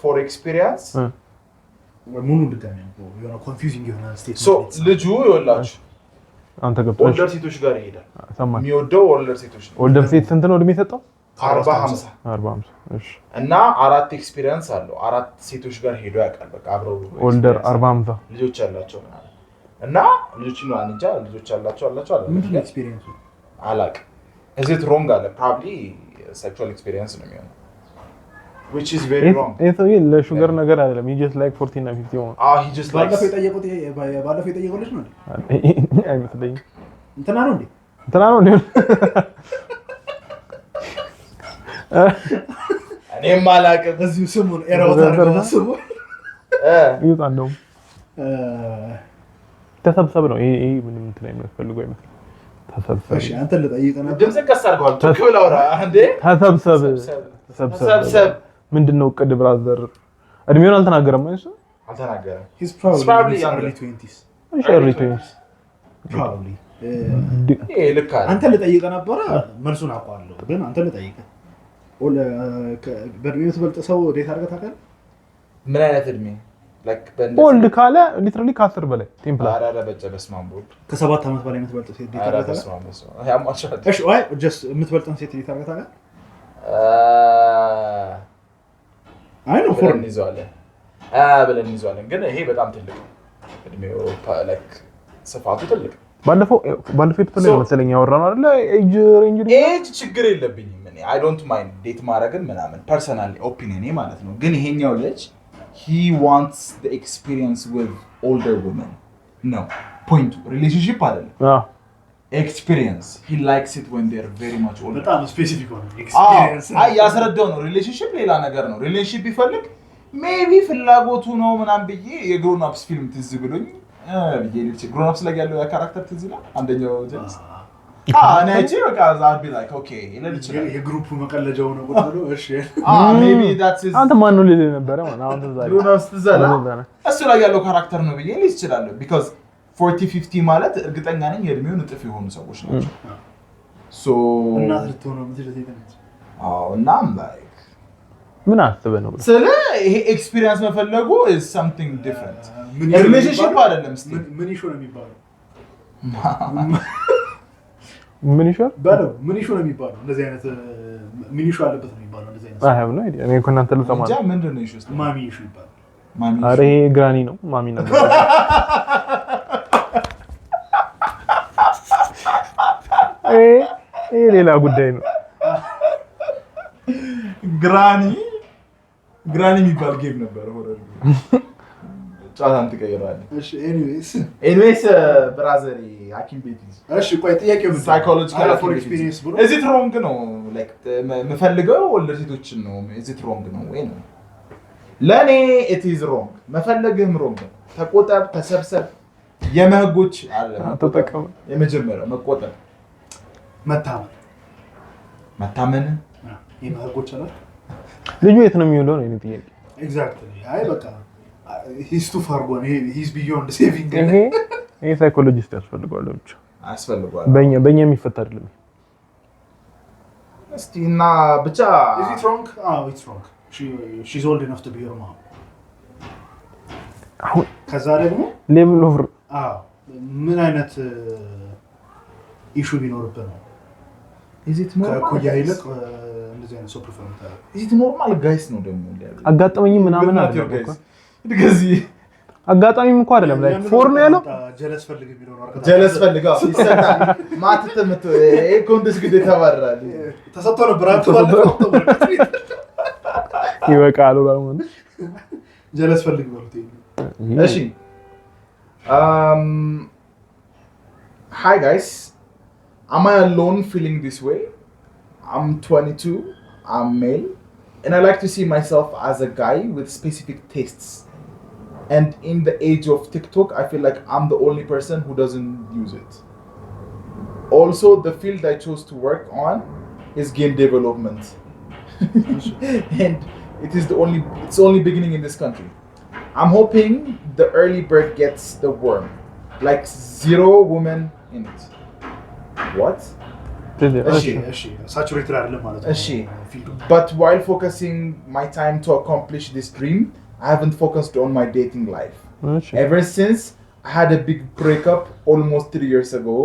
for experience ሙሉ ድጋሚ ነው የሆነ ኮንፊውዚንግ የሆነ ስቴት so ልጁ ይወላችሁ አንተ ገብተሽ ኦልደር ሴቶች ጋር ይሄዳል ሰማኝ የሚወደው ኦልደር ሴቶች ነው ኦልደር ሴት ስንት ነው እድሜ የሰጠው 40 እሺ እና አራት ኤክስፒሪየንስ አለው አራት ሴቶች ጋር ሄዶ ያውቃል በቃ አብረው ኦልደር 40 ልጆች ያላቸው እና ልጆች ነው አንጃ ልጆች ያላቸው አላቸው ምንድን ነው ኤክስፒሪየንሱ አላቅ is it wrong አለ probably sexual experience ነው የሚሆነው which is very wrong it's ለሹገር ነገር አይደለም he just like 14 እና 50 ነው he just like ባለፈው የጠየቀው ልጅ ነው አይመስለኝም እንትና ነው እንዴ እኔም አላቅም እዚሁ ስሙን ኤራውታር ስሙ ይጣን ነው ተሰብሰብ ነው ይሄ ምንም እንትን አይመስፈልጉ አይመስል ተሰብሰብ እሺ አንተ ልጠይቀና ድምጽ ከሳርጓል ትክክል አውራ እንዴ ተሰብሰብ ምንድነው ቅድ ብራዘር እድሜውን አልተናገረም ማለት ነው አልተናገረም he's probably early 20s early 20s probably ልክ አይደል አንተ ልጠይቀ ነበር መልሱን አውቃለሁ ግን አንተ ልጠይቀ በእድሜው ትበልጥ ሰው እንዴት አድርገህ ታውቃለህ ምን አይነት እድሜ like ኦልድ ካለ ሊትራሊ ከ10 በላይ ቴምፕላር አራዳ በጨበስማን ቦል ከ7 ዓመት በላይ የምትበልጥ ሴት እንዴት አድርገህ ታውቃለህ ያማቻት እሺ ወይ just የምትበልጥን ሴት እንዴት አድርገህ ታውቃለህ አይ ነው ፎር ብለን ይዟለን ግን ይሄ በጣም ትልቅ እድሜው like ስፋቱ ትልቅ ባለፈው የተፈለ መሰለኝ ያወራነው አይደለ ኤጅ ሬንጅ ኤጅ ችግር የለብኝም እኔ I don't mind ዴት ማድረግን ምናምን ፐርሰናሊ ኦፒኒየኔ ማለት ነው ግን ይሄኛው ልጅ he wants the experience with older women no point relationship አይደለም experience he likes it when they're very much older በጣም ስፔሲፊክ ነው experience ያስረዳው ነው relationship ሌላ ነገር ነው relationship ይፈልግ maybe ፍላጎቱ ነው ምናምን ብዬ የግሮን አፕስ ፊልም ትዝ ብሎኝ ልጅ ግሮን አፕስ ላይ ያለው ካራክተር ትዝ ይላል አንደኛው ጀንስ እኔ አይቼ በቃ ዛት ቢ ላይክ ኦኬ ይላል ይችላል የግሩፕ መቀለጃው ነው ብሎ እሺ maybe that's his አንተ ማን ነው ልል ነበር ማለት አሁን ተዛለ ግሮን አፕስ ትዝ አለ እሱ ላይ ያለው ካራክተር ነው ብዬ ልጅ ይችላል because 40 50 ማለት እርግጠኛ ነኝ የእድሜውን እጥፍ የሆኑ ሰዎች ናቸው ሶ እና ልትሆን ነው ምትል ዘይተነች እና like ምን አስበህ ነው ስለ ይሄ ኤክስፒሪየንስ መፈለጉ is something different relationship አይደለም እስቲ ምን ይሾ ነው የሚባለው ምን ይሾ ባለው ምን ይሾ ነው የሚባለው እንደዚህ አይነት ምን ይሾ አለበት ነው የሚባለው እንደዚህ አይነት አይ ነው እኔ እኮ እናንተ ልሰማ እንጃ ምንድነው ይሾ እስቲ ማሚ ይሾ ይባላል ማሚ አሬ ግራኒ ነው ማሚ ነው ሌላ ጉዳይ ነው ግራኒ የሚባል ጌም ነበር ሆረር ጫታን ትቀይራለህ እሺ ኤኒዌይስ ብራዘር ሐኪም ቤት እሺ ቆይ ጥያቄው ምን ሳይኮሎጂካል ፎር ኤክስፒሪየንስ ብሎ is it wrong ነው like መፈልገው ወልደር ሴቶችን ነው is it wrong ነው ወይ ነው ለኔ it is wrong መፈለግህም wrong ነው ተቆጠብ ተሰብሰብ የመህጎች አለ ተጠቀም የመጀመሪያው መቆጠብ መታመን የመህጎች አለ ልጁ የት ነው የሚውለው ነው ጥያቄ ኤግዛክትሊ አይ በቃ he's too far gone he's beyond saving ይሄ ሳይኮሎጂስት ያስፈልጋል ብቻ ያስፈልጋል በእኛ የሚፈታ አይደለም እስቲ እና ብቻ is it wrong it's wrong she's old enough to be your mom ከዛ ደግሞ ሌቭል ኦፍ ምን አይነት ኢሹ ቢኖርበት ነው is it normal ከኩያ ይልቅ እንደዚህ አይነት ሰው ፕሪፈር ታደርግ is it normal guys ነው ደግሞ አጋጣመኝ ምናምን አይደለም እኮ እንደዚህ አጋጣሚም እንኳን አይደለም ላይ ፎር ነው ያለው ጀለስ ፈልግ ቢኖር አርካ ጀለስ ፈልጋው ይሰጣል ማትተምት ኮንደስ ግዴ ተባረራል ተሰጥቶ ነበር አጥባለፈው ይበቃል ማለት ጀለስ ፈልግ ማለት እሺ Hi guys, am I alone feeling this way? I'm 22, I'm male, and I like to see myself as a guy with specific tastes. And in the age of TikTok, I feel like I'm the only person who doesn't use it. Also, the field I chose to work on is game development. And it's only beginning in this country. I'm hoping the early bird gets the worm. Like 0 women in it. What? ሳቹሬትድ አይደለም ማለት ነው እሺ but while focusing my time to accomplish this dream, I haven't focused on my dating life. Ever since I had a big breakup almost 3 years ago,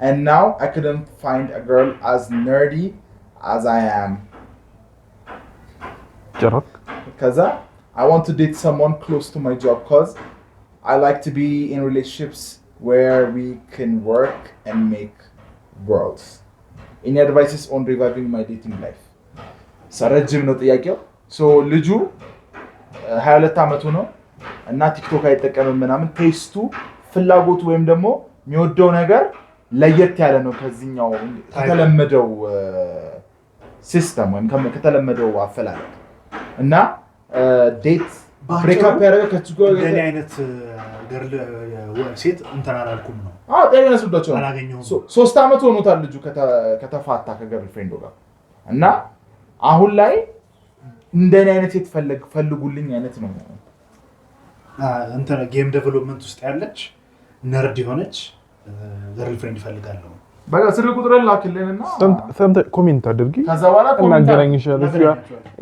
and now I couldn't find a girl as nerdy as I am. Because I want to date someone close to my job because I like to be in relationships where we can work and make worlds. Any advices on reviving my dating life? ረጅም ነው ጥያቄው። ልጁ 22 ዓመቱ ነው እና ቲክቶክ አይጠቀምም ምናምን። ቴስቱ ፍላጎቱ ወይም ደግሞ የሚወደው ነገር ለየት ያለ ነው ከዚህኛው ከተለመደው ሲስተም ወይም ከተለመደው አፈላለግ እና ዴት ብሬክአፕ ያደረገ ከዚህ ጋር እንደኔ አይነት ገርል ሴት እንትን አላልኩም ነው። ጤና ስልዶቸው 3 ዓመት ሆኖታል ልጁ ከተፋታ ከገርል ፍሬንዱ ጋር እና አሁን ላይ እንደኔ አይነት ሴት ፈልጉልኝ አይነት ነው። እንትን ጌም ዴቨሎፕመንት ውስጥ ያለች ነርድ የሆነች ገርል ፍሬንድ ይፈልጋለሁ። በቃ ስልክ ቁጥርን ላክልንና ሰምተ ኮሜንት አድርጊ። ከዛ በኋላ ኮሜንት እናገራኝሻለሁ።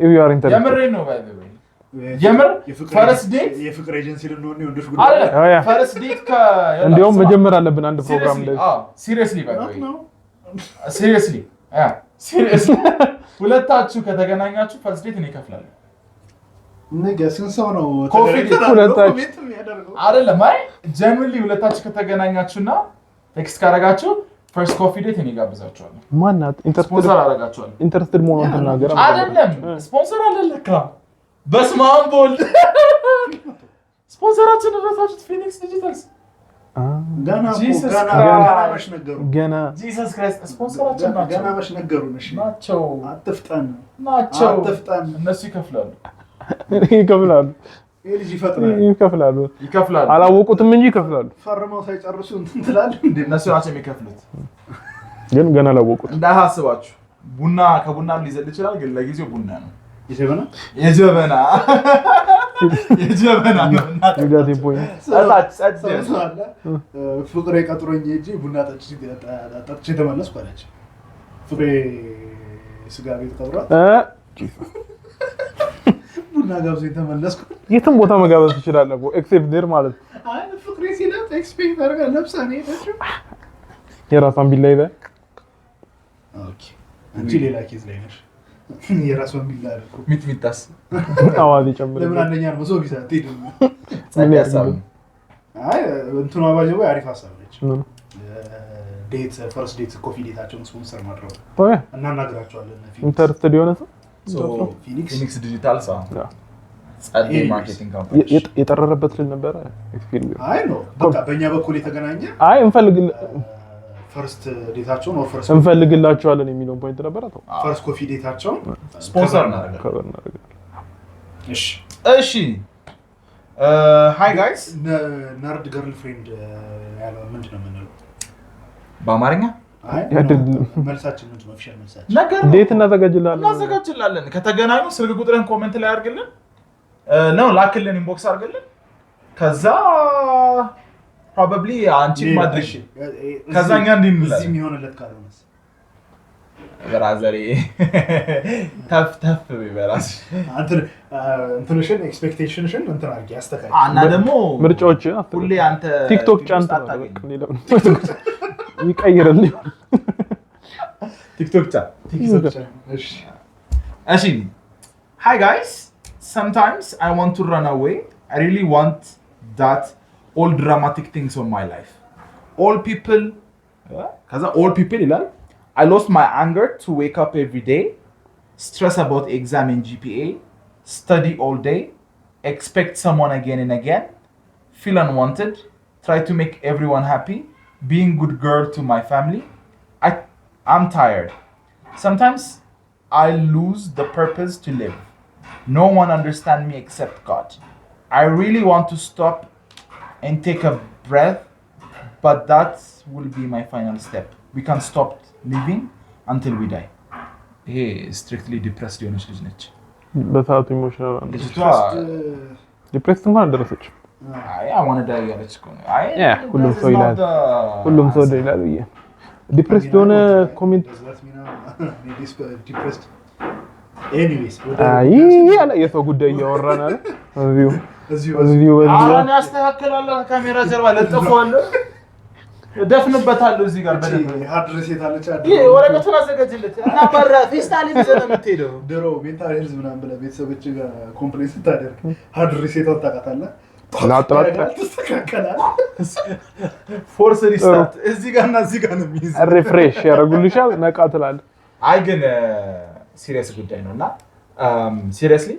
if you are interested የምሬን ነው ባይ ዘ ወይ የምር ፈረስ ዴት የፍቅር ኤጀንሲ ልንሆን ነው እንደሽ ጉዳይ አለ። ፈረስ ዴት እንደውም መጀመር አለብን አንድ ፕሮግራም ላይ ሲሪየስሊ ባይ ዘ ወይ ሲሪየስሊ ሲሪየስሊ ሁለታችሁ ከተገናኛችሁ ፈረስ ዴት እኔ እከፍላለሁ። ነገስን ሰው ነው ኮሜንት ሁለታችሁ አይደለም አይ ጀነራሊ ሁለታችሁ ከተገናኛችሁና ቴክስት ካረጋችሁ ፈርስት ኮፊ ዴት እኔ ጋብዛችኋለሁ። ማናት ስፖንሰር አረጋችኋለሁ። ኢንተረስትድ መሆኑን ተናገረ አይደለም ስፖንሰር አለለካ በስማም ቦል ስፖንሰራችን ራሳችሁ ፊኒክስ ዲጂታልስ ገና ጂሰስ ክራይስት ስፖንሰራችን ናቸው። ገና መሽ ነገሩን እሺ ናቸው። አትፍጠን እነሱ ይከፍላሉ። ልጅ ይፈጥራል ይከፍላሉ። አላወቁትም እንጂ ይከፍላሉ። ፈርመው ሳይጨርሱ እንትን ትላለህ እንዴ? እነሱ ናቸው የሚከፍሉት። ግን ገና አላወቁት። እንዳያስባችሁ ቡና ከቡናም ሊዘል ይችላል። ግን ለጊዜው ቡና ነው። የጀበና ይጋቴ ፖይንት ፍቅሬ ቀጥሮኝ ሂጂ ቡና ጠጥቼ ተመለስኩ አለች። ፍቅሬ ስጋ ቤት ቀጥሯት ቡና ጋብዞ ተመለስኩ። የትም ቦታ መጋበዝ ትችላለህ እኮ ኤክሴፕት ዴር ማለት አይ ፍቅሬ ሲላት ኤክስፔክት አድርጋ ለብሳ ነው የሄደችው። የራሷን ቢላ ይዘህ ኦኬ አንቺ ሌላ ኬዝ ላይ ነሽ። የራሷን ቢላ አድርጎ ሚጥሚጣስ አዋዜ ጨምር ለምን አንደኛ ነው ሰው ቢዛ ትሄድ ጸጥ ያሳብ አይ እንትኑ አባጀው አሪፍ ሀሳብ ነች። ዴት ፈርስት ዴት ኮፊ ዴታቸውን ስፖንሰር ማድረግ እና እናግራቸዋለን። ኢንተረስትድ የሆነ ሰው ፊኒክስ ዲጂታል ሳ ጸጥ ማርኬቲንግ ካምፓኒ የጠረረበት ልጅ ነበረ ኤክስፒሪየንስ አይ ነው በቃ በእኛ በኩል የተገናኘ አይ ፈርስት ዴታቸውን ኦር ፈርስት እንፈልግላቸዋለን የሚለው ፖይንት ነበር። አቶ ፈርስት ኮፊ ዴታቸውን ስፖንሰር እናደርጋለን። እሺ ሃይ ጋይስ ነርድ ገርል ፍሬንድ ያለው ምንድነው የምንለው በአማርኛ? አይ መልሳችን ምንድነው? ኦፊሻል መልሳችን ነገር ዴት እናዘጋጅላለን። ከተገናኙ ስልክ ቁጥርን ኮሜንት ላይ አድርግልን ነው ላክልን፣ ኢንቦክስ አድርግልን። ከዛ probably አንቺ ማድረግ ከዛኛ እንድንላለን እዚህ የሚሆንለት ካልሆነስ ብራዘር ተፍ በራስ እንትንሽን ኤክስፔክቴሽንሽን እንትን አድርጊ አስተካክል። እና ደግሞ ምርጫዎች ሁሌ አንተ ቲክቶክ ጫንታ ይቀይርልኝ ቲክቶክ ጫ እሺ hi guys, sometimes I want to run away. I really want that all dramatic things on my life. All people ይላል I lost my anger to wake up every day, stress about exam and GPA, study all day, expect someone again and again, feel unwanted, try to make everyone happy, being good girl to my family. I'm tired. Sometimes I lose the purpose to live. No one understands me except God. I really want to stop and take a breath, but that will be my final step. We can't stop living until we die. Hey, strictly depressed የሆነች ልጅ ነች። በሰዓቱ ኢሞሽናል ነው። ልጅቷ ዲፕሬስድ እንኳን አልደረሰችም። I want to die ያለች እኮ ነው። ሁሉም ሰው ይላል። ሁሉም ሰው ይላል ብዬ ዲፕሬስድ ሆነ ኮሜንት ዲፕሬስድ ኤኒዌይስ ያለ የሰው ጉዳይ እያወራን አለ እዚሁ አራን ያስተካክላለሁ ካሜራ ጀርባ ለጥፈዋለሁ ደፍንበታለሁ እዚህ ጋር በደንብ ሃድሬስ የታለች ይሄ ወረቀቱን አዘጋጅለት እና ባራ ፌስታል ይዘህ ነው የምትሄደው ድሮ ሜንታል ሄልዝ ምናምን ብለህ ቤተሰቦች ጋር ኮምፕሌንት ስታደርግ ሃድሬስ ታውቃታለህ ላጥራጥ ተስተካከላል ፎርስ ሪስታርት እዚህ ጋርና እዚህ ጋር ነው የሚይዝ ሪፍሬሽ ያደርጉልሻል ነቃ ትላለህ አይ ግን ሲሪየስ ጉዳይ ነውና ሲሪየስሊ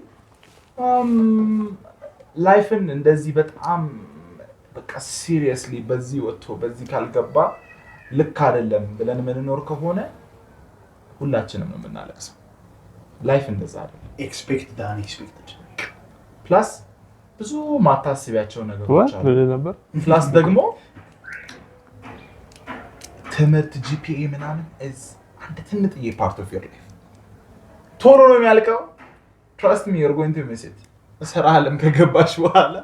ላይፍን እንደዚህ በጣም በቃ ሲሪየስሊ በዚህ ወጥቶ በዚህ ካልገባ ልክ አይደለም ብለን ምንኖር ከሆነ ሁላችንም ነው የምናለቅሰው ላይፍ እንደዛ አይደለም ኤክስፔክት ዳን ኤክስፔክትድ ፕላስ ብዙ ማታስቢያቸው ነገሮች አሉ ነበር ፕላስ ደግሞ ትምህርት ጂፒኤ ምናምን አንድ ትንጥዬ ፓርት ኦፍ ዮር ላይፍ ቶሎ ነው የሚያልቀው trust me you're going to miss it ስራ አለም ከገባሽ በኋላ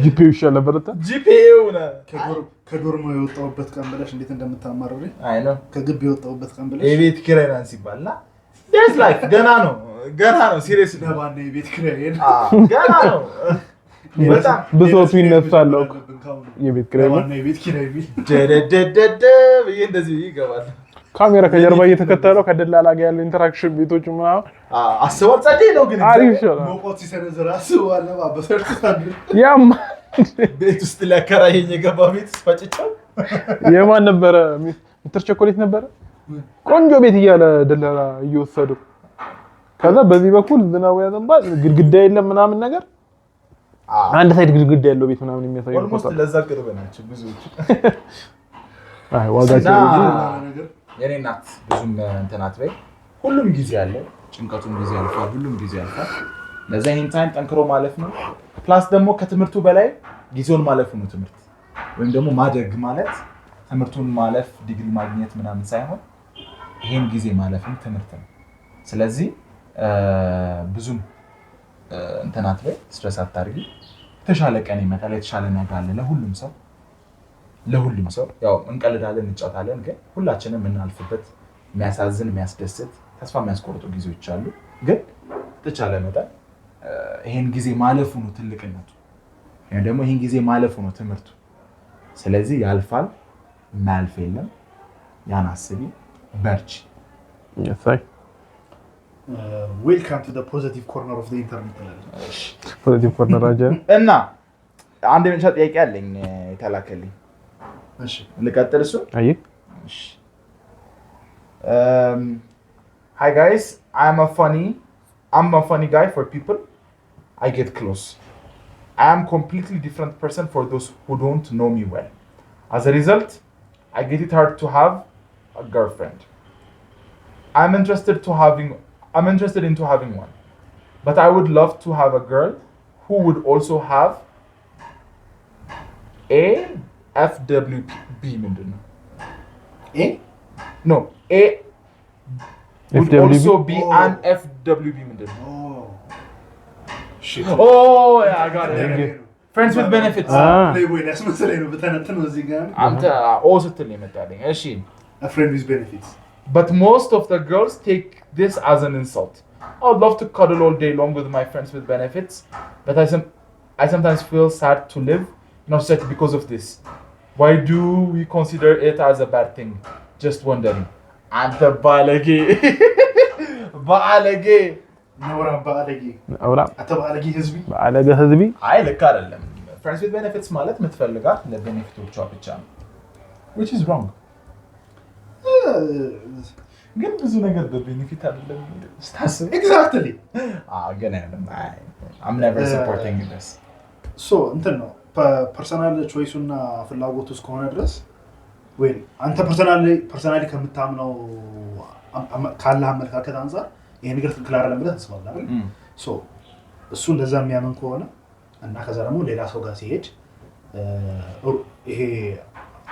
ጂፒኤው ይሻላል በረታ ጂፒኤው ነው ከዶርሞ የወጣውበት ቀን ብለሽ እንዴት እንደምታማርሪ አይ ነው ከግቢ የወጣውበት ቀን ብለሽ የቤት ኪራይ ናን ሲባልና there's life ገና ነው ሲሪየስ ለባኔ የቤት ኪራይ ገና ነው በጣም ብዙዎቹ ይነሳሉ የቤት ኪራይ ለባኔ የቤት ኪራይ ቢል ደደደደ እንደዚህ ይገባል ካሜራ ከጀርባ እየተከታተለው ከደላላ ጋር ያለው ኢንተራክሽን ቤቶች ምናምን አስበው ጸዴ ነው ግን አሪፍ ነው ሞቆት ሲሰነዝር አስበዋል በሰርት ታድር ያም ቤት ውስጥ ለከራየኝ የገባ ቤት ስፈጭቸው የማን ነበረ ሚስተር ቸኮሌት ነበረ ቆንጆ ቤት እያለ ደላላ እየወሰዱ ከዛ በዚህ በኩል ዝናቡ ያዘንባል ግድግዳ የለም ምናምን ነገር አንድ ሳይድ ግድግዳ ያለው ቤት ምናምን የሚያሳየው ኦልሞስት ለዛ ቅርብ ናቸው ብዙዎች አይ ዋጋቸው ነገር የኔ እናት ብዙም እንትናት በይ ሁሉም ጊዜ አለ ጭንቀቱም ጊዜ አልፏል ሁሉም ጊዜ አልፏል ለዛ ይሄን ታይም ጠንክሮ ማለፍ ነው ፕላስ ደግሞ ከትምህርቱ በላይ ጊዜውን ማለፍ ነው ትምህርት ወይም ደግሞ ማደግ ማለት ትምህርቱን ማለፍ ዲግሪ ማግኘት ምናምን ሳይሆን ይሄን ጊዜ ማለፍም ትምህርት ነው ስለዚህ ብዙም እንትናት በይ ስትረስ አታርጊ ተሻለ ቀን ይመጣል የተሻለ ነገር አለ ለሁሉም ሰው ያው እንቀልዳለን እንጫወታለን ግን ሁላችንም እናልፍበት የሚያሳዝን የሚያስደስት ተስፋ የሚያስቆርጡ ጊዜዎች አሉ ግን ተቻለ መጣ ይሄን ጊዜ ማለፉ ነው ትልቅነቱ ያን ደግሞ ይሄን ጊዜ ማለፉ ነው ትምህርቱ ስለዚህ ያልፋል ማልፍ የለም ያን አስቢ በርቺ ያሳይ ዌልካም ቱ ዘ ፖዚቲቭ ኮርነር ኦፍ ዘ ኢንተርኔት ፖዚቲቭ ኮርነር አጀ እና አንድ የመጨረሻ ጥያቄ አለኝ የተላከልኝ እሺ ልቀጥል እሱ አይ እሺ hi guys I'm a funny guy for people I get close I am completely different person for those who don't know me well as a result I get it hard to have a girlfriend I'm interested into having one but I would love to have a girl who would also have a FWB ምንድነው no a would FWB? also be an FWB ምንድነው shit oh yeah I got it friends with benefits playboy ያስመስለኝ ነው በተነተነው እዚህ ጋር አንተ ኦ ስትል የመጣልኝ እሺ a friend with benefits but most of the girls take this as an insult I would love to cuddle all day long with my friends with benefits but I sometimes feel sad to live in a society because of this why do we consider it as a bad thing just wondering አንተ ባለጌ ነውራ ባለጌ አውራ አተባለጌ ህዝቢ ባለገ ህዝቢ አይ ልክ አይደለም friends with benefits ማለት የምትፈልጋት ለቤኔፊቶቿ ብቻ ነው which is wrong ግን ብዙ ነገር በቤኔፊት አይደለም ስታስብ exactly ግን I'm never supporting this ሶ እንትን ነው ፐርሰናል ቾይሱና ፍላጎቱ እስከሆነ ድረስ ወይ አንተ ፐርሰናሊ ከምታምነው ካለ አመለካከት አንፃር ይሄ ነገር ትክክል አይደለም ብለህ ተስፋለህ አይደል? ሶ እሱ እንደዛ የሚያምን ከሆነ እና ከዛ ደግሞ ሌላ ሰው ጋር ሲሄድ ይሄ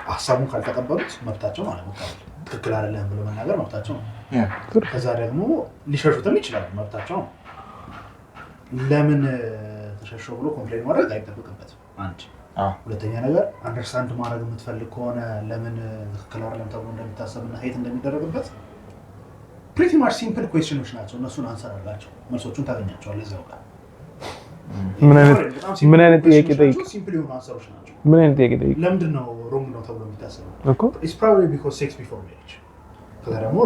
ሀሳቡን ካልተቀበሉት መብታቸው ማለት ነው። ትክክል አይደለም ብሎ መናገር መብታቸው ነው። ከዛ ደግሞ ሊሸሹትም ይችላል፣ መብታቸው ነው። ለምን ተሸሸው ብሎ ኮምፕሌን ማድረግ አይጠበቅበትም። አንድ ሁለተኛ ነገር አንደርስታንድ ማድረግ የምትፈልግ ከሆነ ለምን ትክክል አይደለም ተብሎ እንደሚታሰብና ሄት እንደሚደረግበት ፕሪቲ ማች ሲምፕል ኩዌስችኖች ናቸው። እነሱን አንሰር አድርጋቸው መልሶቹን ታገኛቸዋለህ እዛው ጋር። ምን አይነት ጥያቄ ጠይቅ? ሲምፕል የሆኑ አንሰሮች ናቸው። ምን አይነት ጥያቄ ጠይቅ? ለምንድን ነው ሮንግ ነው ተብሎ የሚታሰበው እኮ ኢትስ ፕሮባብሊ ቢኮዝ ሴክስ ቢፎር ሜሪጅ። ከዛ ደግሞ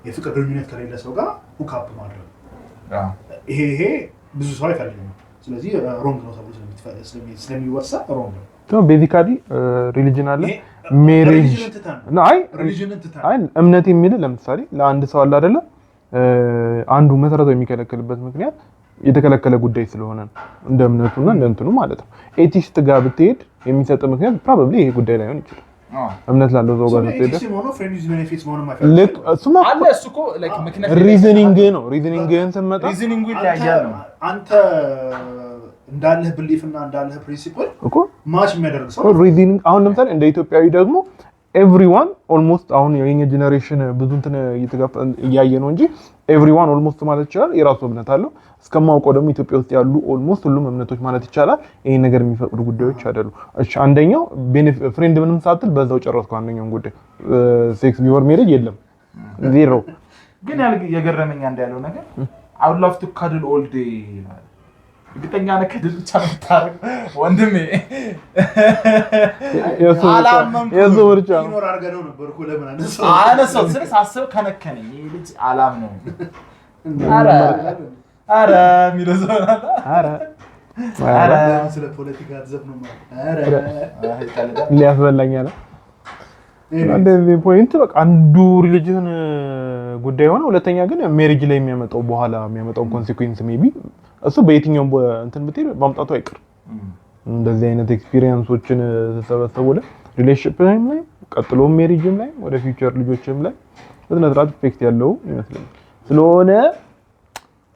የፍቅር ግንኙነት ከሌለ ሰው ጋር ሁክ አፕ ማድረግ ይሄ ብዙ ሰው አይፈልግም። ስለዚህ ሮንግ ነው ተብሎ ስለሚወሳ ሮንግ ነው። ቤዚካሊ ሪሊጅን አለ ሜሬጅ አይ እምነት የሚል ለምሳሌ ለአንድ ሰው አለ አይደለ አንዱ መሰረታዊ የሚከለክልበት ምክንያት የተከለከለ ጉዳይ ስለሆነ እንደ እምነቱና እንደ እንትኑ ማለት ነው። ኤቲስት ጋር ብትሄድ የሚሰጥ ምክንያት ፕሮባብሊ ይሄ ጉዳይ ላይሆን ይችላል። እምነት ላለው ሰው ጋር ብትሄድ ልክ እሱማ አለ እሱ እኮ ላይክ ምክንያት ሪዝኒንግ ነው። ሪዝኒንግን ስንመጣ ሪዝኒንጉ ይለያያል ነው። አንተ እንዳለህ ብሊፍ እና እንዳለህ ፕሪንሲፕል እኮ ማች የሚያደርግ ሰው ሪዝኒንግ አሁን ለምሳሌ እንደ ኢትዮጵያዊ ደግሞ ኤቭሪዋን ኦልሞስት አሁን የኛ ጄነሬሽን ብዙ እንትን እያየ ነው እንጂ ኤቭሪዋን ኦልሞስት ማለት ይችላል የራሱ እምነት አለው። እስከማውቀው ደግሞ ኢትዮጵያ ውስጥ ያሉ ኦልሞስት ሁሉም እምነቶች ማለት ይቻላል ይሄን ነገር የሚፈቅዱ ጉዳዮች አይደሉም። እሺ አንደኛው ፍሬንድ ምንም ሳትል በዛው ጨረስኩ። አንደኛው ጉዳይ ሴክስ ቢፎር ሜሬጅ የለም ዜሮ። ግን የገረመኝ አንድ ያለው ነገር I would love to cuddle all day እርግጠኛ ነህ ከድል ብቻ ነው የምታደርገው ወንድሜ? የሱ ምርጫ ነው። ይኖር አድርገነው ነበር እኮ ለምን አነሳው ሳስብ ከነከነኝ። ይሄ ልጅ አላምነው። ኧረ የሚለው ሰው ኧረ ስለ ፖለቲካ አትዘፍኑ ማለት ሊያስበላኝ አለ። እንደዚህ ፖይንት በቃ አንዱ ሪሊጅን ጉዳይ ሆነ። ሁለተኛ ግን ሜሪጅ ላይ የሚያመጣው በኋላ የሚያመጣው ኮንሲኩዌንስ ሜቢ እሱ በየትኛውም እንትን ብትሄድ ማምጣቱ አይቀር። እንደዚህ አይነት ኤክስፒሪየንሶችን ተሰበሰቡ ላይ ሪሌሽንሺፕ ላይ ቀጥሎ ሜሪጅም ላይ ወደ ፊውቸር ልጆችም ላይ በትነጥራት ኢፌክት ያለው ይመስለኛል። ስለሆነ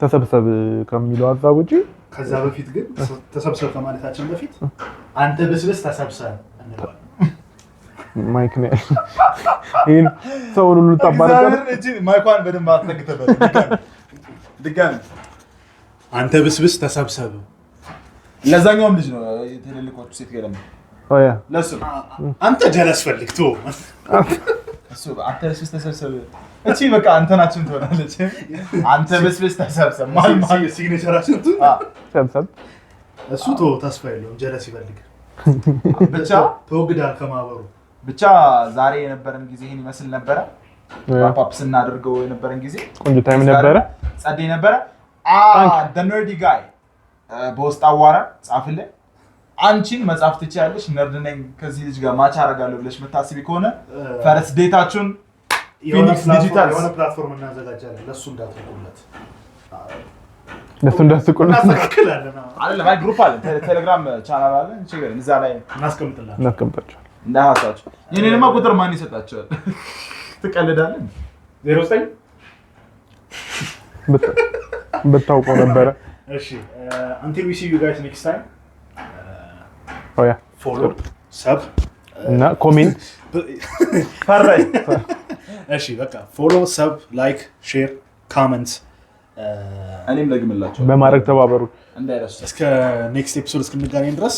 ተሰብሰብ ከሚለው ሀሳብ ውጪ ከዛ በፊት ግን ተሰብሰብ ከማለታችን በፊት አንተ በስብስ ተሰብሰብ እንላለን። ማይክ ነው ይሄን ሰው ሁሉ ተባረከ። ማይኳን በደንብ አትነግተበት ድጋሚ አንተ ብስብስ ተሰብሰብ። ለዛኛውም ልጅ ነው የትልልቆቹ ሴት ገለም ኦያ ለሱ አንተ ጀለስ ፈልግቶ እሱ አንተ ብስብስ ተሰብሰብ። እቺ በቃ አንተ ናችን ትሆናለች። አንተ ብስብስ ተሰብሰብ ማለት ሲግኔቸራችን ተሰብሰብ። እሱ ተስፋ የለውም ጀለስ ይፈልግ ብቻ ተወግዳል ከማህበሩ። ብቻ ዛሬ የነበረን ጊዜ ይሄን ይመስል ነበረ። ፓፕስ እናደርገው የነበረን ጊዜ ቆንጆ ታይም ነበረ፣ ጸዴ ነበረ። the nerdy guy በውስጥ አዋራ ጻፍልኝ። አንቺን መጻፍ ትችያለሽ። ነርድ ነኝ ከዚህ ልጅ ጋር ማች አደርጋለሁ ብለሽ መታሰቢ ከሆነ ፈረስ ዴታችሁን ፊኒክስ ዲጂታል የሆነ ፕላትፎርም እናዘጋጃለን። ለሱ እንዳትቆለት አይደለም። አይ ግሩፕ አለ፣ ቴሌግራም ቻናል አለ። እንችላለን እዛ ላይ እናስቀምጣለን። እንዳሃሳችሁ የኔንማ ቁጥር ማን ይሰጣቸዋል? ትቀልዳለህ። 09 በታውቀው ነበረ። እሺ until we see you guys next time ኦያ follow sub እና ኮሜንት ፈራይ። እሺ በቃ follow sub like share comment እኔም ደግምላችሁ በማድረግ ተባበሩ እንዳይረሱ። እስከ ኔክስት ኤፒሶድ እስክንገናኝ ድረስ